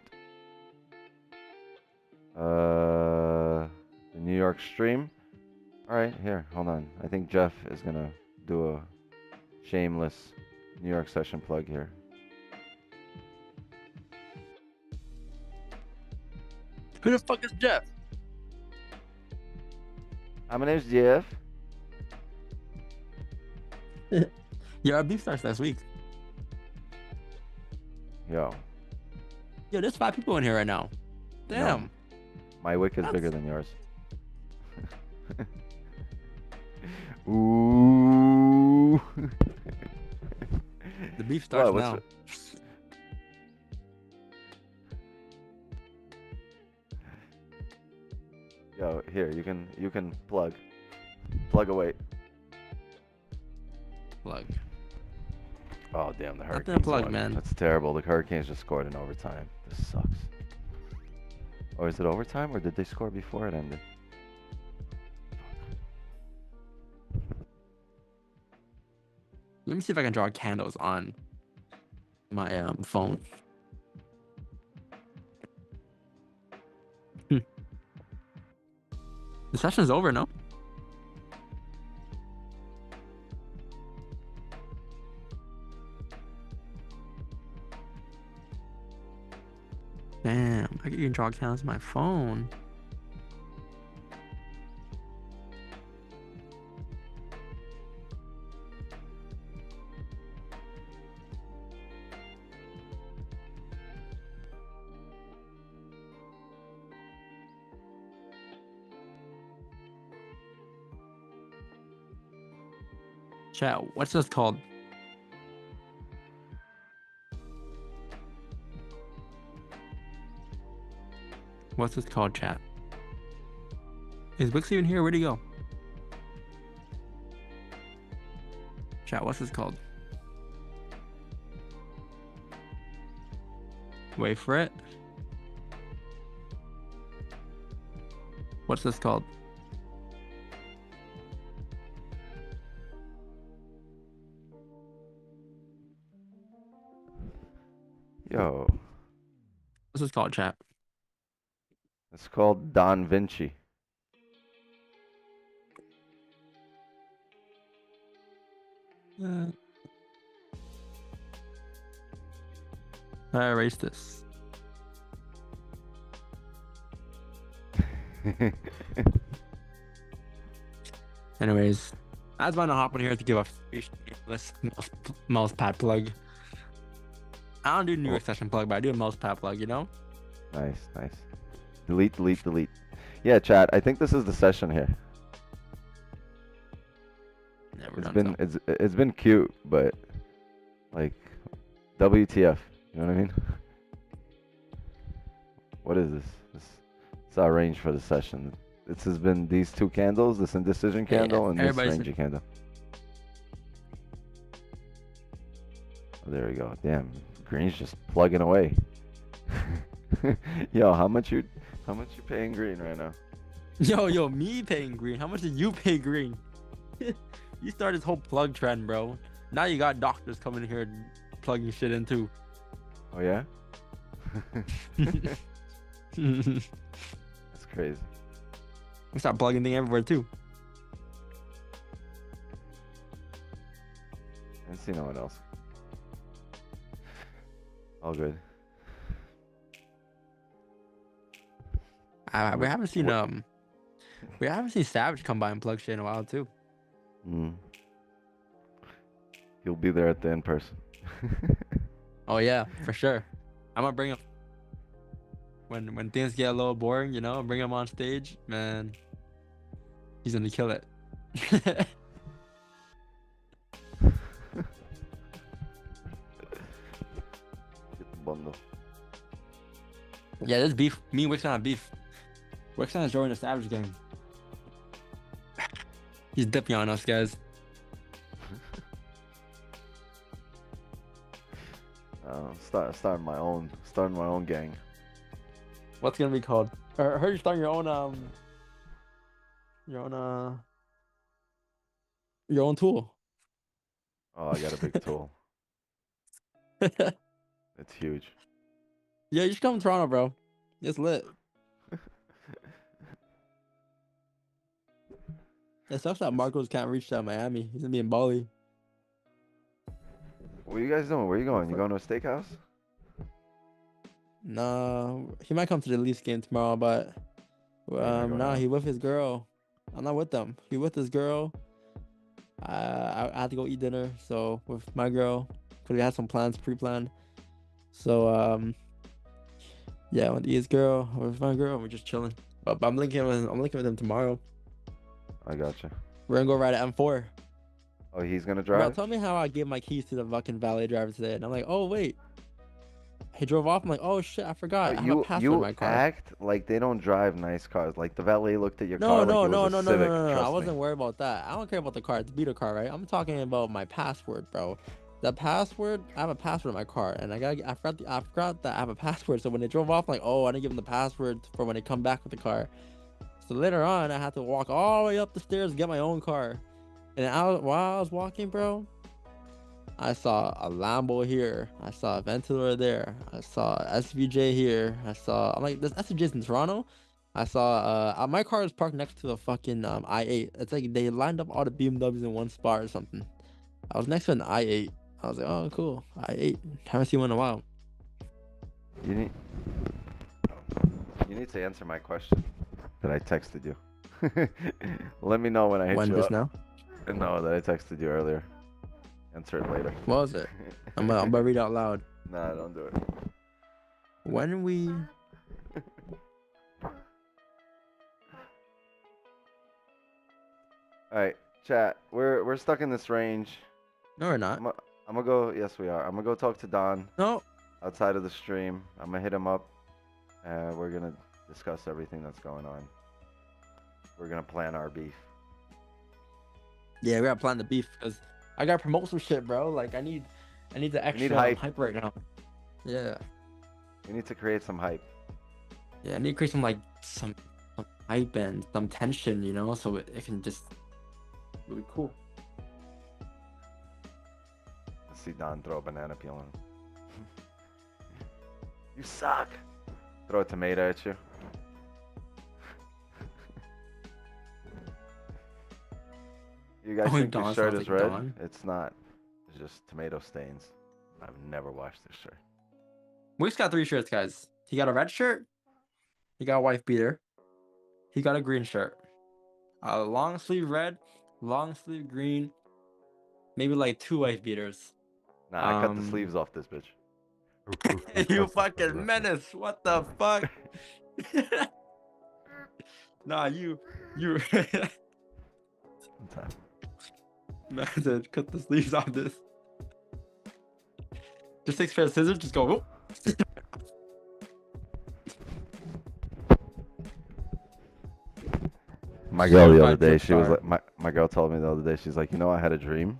the New York stream? All right, here, hold on. I think Jeff is gonna do a shameless New York session plug here. Who the fuck is Jeff? Hi, my name's Jeff. Yeah, our beef starts last week. Yo, Yo, there's 5 people in here right now. Damn. No. My wick is bigger than yours. Ooh. The beef starts What, now. Yo, here, you can plug away. Plug. Oh damn, the Nothing Hurricanes to plug, won. man. That's terrible. The Hurricanes just scored in overtime. This sucks. Or is it overtime, or did they score before it ended? Let me see if I can draw candles on my phone. The session's over, no? Damn, I can draw candles on my phone. Chat, what's this called? What's this called, chat? Is Wix even here? Where'd he go? Chat, what's this called? Wait for it. What's this called? Yo, What's this called, chat? it's called Don Vinci. I erased this. Anyways, I was about to hop in here to give a free mouse pad plug. I don't do New York session plug, but I do a mouse pad plug, you know? Nice. Delete. Yeah, chat. I think this is the session here. Never It's done been so. it's been cute, but like WTF? You know what I mean? What is this? This It's our range for the session. This has been these two candles, this indecision candle and this everybody's- ranger candle. Oh, there we go. Damn, green's just plugging away. Yo, how much you paying green right now? Yo, me paying green. How much did you pay green? You started this whole plug trend, bro. Now you got doctors coming here plugging shit in too. Oh yeah? We That's crazy. start plugging things everywhere too. I didn't see no one else. All good. We haven't seen Savage come by and plug shit in a while too. He'll be there at the in person. Oh yeah, for sure. I'm gonna bring him when things get a little boring, you know, bring him on stage, man. He's gonna kill it. Get the bundle. Yeah, there's beef. Me and Wixon have beef. Wixon is joining the Savage gang. He's dipping on us, guys. Starting my own gang. What's gonna be called? I heard you're starting your own tool. Oh, I got a big tool. Yeah, It's huge. you should come to Toronto, bro. It's lit. It sucks that Marcos can't reach to Miami. He's gonna be in Bali. What are you guys doing? Where you going? You going to a steakhouse? No, he might come to the Leafs game tomorrow, but going no, out? he with his girl. I'm not with them. He with his girl. I had to go eat dinner, so with my girl, because we had some plans pre-planned. So yeah, I went to eat his girl with my girl. We're just chilling. But I'm linking with him tomorrow. I gotcha. We're gonna go ride at M4. Oh, he's gonna Bro, drive? tell me how I gave my keys to the fucking valet driver today, and I'm like, oh wait, he drove off. I'm like, oh shit, I forgot. I have a password in my car. Act like they don't drive nice cars. Like the valet looked at your No, car like no, it no, was no, a no, no, Civic. no, no. I Trust wasn't me. worried about that. I don't care about the car. It's a beater car, right? I'm talking about my password, bro. The password. I have a password in my car, and I forgot that I have a password. So when they drove off, I'm like, oh, I didn't give them the password for when they come back with the car. So later on, I had to walk all the way up the stairs to get my own car. And while I was walking, bro, I saw a Lambo here. I saw a Ventador there. I saw SVJ here. I'm like, this SVJ's in Toronto. I saw my car is parked next to a fucking i8. It's like they lined up all the BMWs in one spot or something. I was next to an i8. I was like, oh cool, i8. Haven't seen one in a while. You need to answer my question that I texted you. Let me know when I hit When you just up. now? No, that I texted you earlier. Answer it later. What was it? I'm gonna read out loud. Nah, don't do it. When we Alright, chat. We're stuck in this range. No, we're not. I'm gonna go. Yes, we are. I'm gonna go talk to Don No. outside of the stream. I'm gonna hit him up, and we're gonna discuss everything that's going on. We're gonna plan our beef. Yeah, we gotta plan the beef because I gotta promote some shit, bro. Like I need the extra hype. hype right now. Yeah. We need to create some hype. Yeah, I need to create some hype and some tension, you know, so it can just really cool. Let's see Don throw a banana peel on him. You suck. Throw a tomato at you. You guys Oh, think your Don shirt sounds is like red? Don. It's not. It's just tomato stains. I've never washed this shirt. Wick's got 3 shirts, guys. He got a red shirt. He got a wife beater. He got a green shirt. A long sleeve red, long sleeve green, maybe like 2 wife beaters. Nah, I cut the sleeves off this bitch. You fucking menace! What the fuck? Nah, you. Man said, cut the sleeves off this. Just 6 pair of scissors. Just go. Whoop. My girl the other Certified day, flip she was star. like, my girl told me the other day, she's like, you know, I had a dream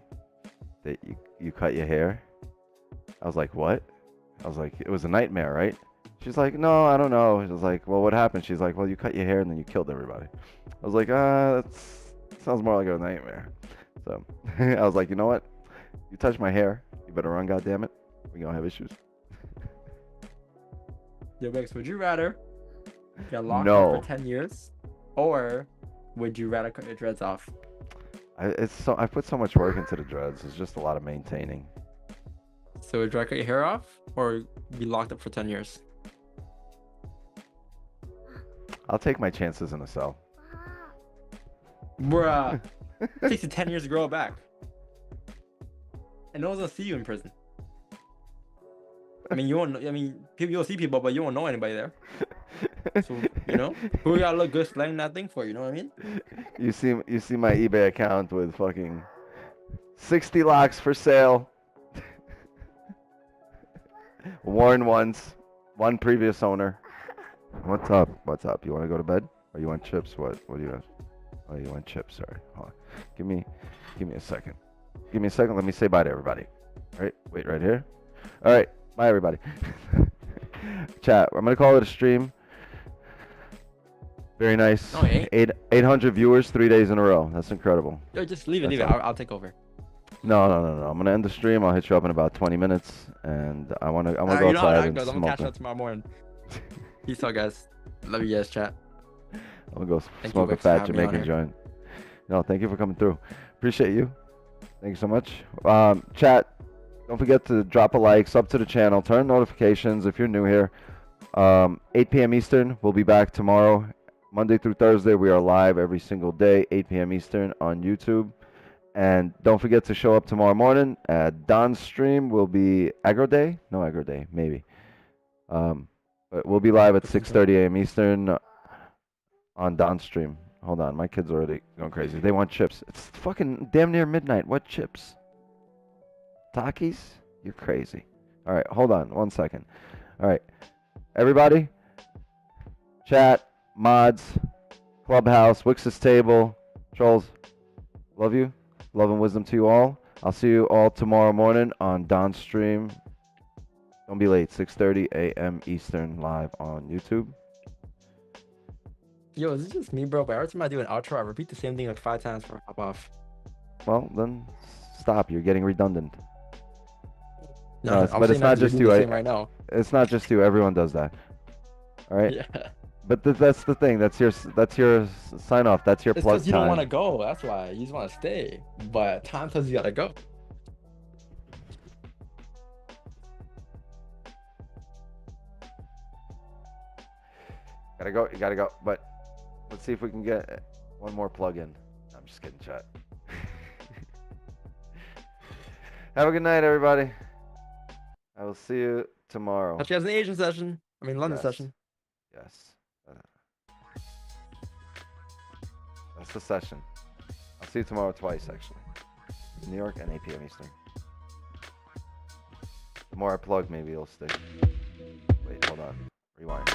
that you cut your hair. I was like, what? I was like, it was a nightmare, right? She's like, no, I don't know. She was like, well, what happened? She's like, well, you cut your hair and then you killed everybody. I was like, that sounds more like a nightmare. So I was like, you know what? You touch my hair, you better run, goddammit. We gonna have issues. Yo, Bex, would you rather get locked No. up for 10 years, or would you rather cut your dreads off? I put so much work into the dreads. It's just a lot of maintaining. So would you rather cut your hair off, or be locked up for 10 years? I'll take my chances in a cell. Bruh. It takes you 10 years to grow it back. And no one's gonna see you in prison. I mean, you won't. I mean, you'll see people, but you won't know anybody there. So you know, who gotta look good slaying that thing for? You know what I mean? You see my eBay account with fucking 60 locks for sale. Worn once, one previous owner. What's up? What's up? You want to go to bed? Or you want chips? What do you have? Oh, you want chips? Sorry. Hold on. Give me a second. Give me a second. Let me say bye to everybody. All right. Wait right here. All right. Bye, everybody. Chat. I'm gonna call it a stream. Very nice. No, it ain't. 800 viewers 3 days in a row. That's incredible. Yo, just leave it. That's Leave it. all. I'll take over. No. I'm gonna end the stream. I'll hit you up in about 20 minutes, and I'm gonna go You know how outside that and goes. I'm smoke. gonna catch up tomorrow morning. Peace out, guys. Love you guys, chat. I'm gonna go Thank you, smoke a Vic, for fat having me on Jamaican here. joint. No, thank you for coming through. Appreciate you. Thank you so much. Chat, don't forget to drop a like, sub to the channel, turn notifications if you're new here. 8 p.m. Eastern. We'll be back tomorrow. Monday through Thursday, we are live every single day, 8 p.m. Eastern on YouTube. And don't forget to show up tomorrow morning. Don's stream will be Aggro Day. No, Aggro Day, maybe. But we'll be live at 6:30 a.m. Eastern on Don's stream. Hold on, my kids are already going crazy. They want chips. It's fucking damn near midnight. What chips? Takis? You're crazy. All right, hold on 1 second. All right, everybody, chat, mods, clubhouse, Wix's table, trolls, love you. Love and wisdom to you all. I'll see you all tomorrow morning on Don's stream. Don't be late, 6:30 a.m. Eastern, live on YouTube. Yo, is it just me, bro? But every time I do an outro, I repeat the same thing like 5 times for hop off. Well, then stop. You're getting redundant. No, No, but it's not just you. Right now. It's not just you. Everyone does that. All right. Yeah. But that's the thing. That's your sign off. That's your It's plug because you don't want to time. go. That's why you just want to stay. But time says you gotta go. Gotta go. You gotta go. But let's see if we can get one more plug in. I'm just kidding, chat. Have a good night, everybody. I will see you tomorrow. Catch you guys in the Asian session. I mean, London Yes. session. Yes. That's the session. I'll see you tomorrow twice, actually. New York and 8 p.m. Eastern. The more I plug, maybe it'll stick. Wait, hold on. Rewind.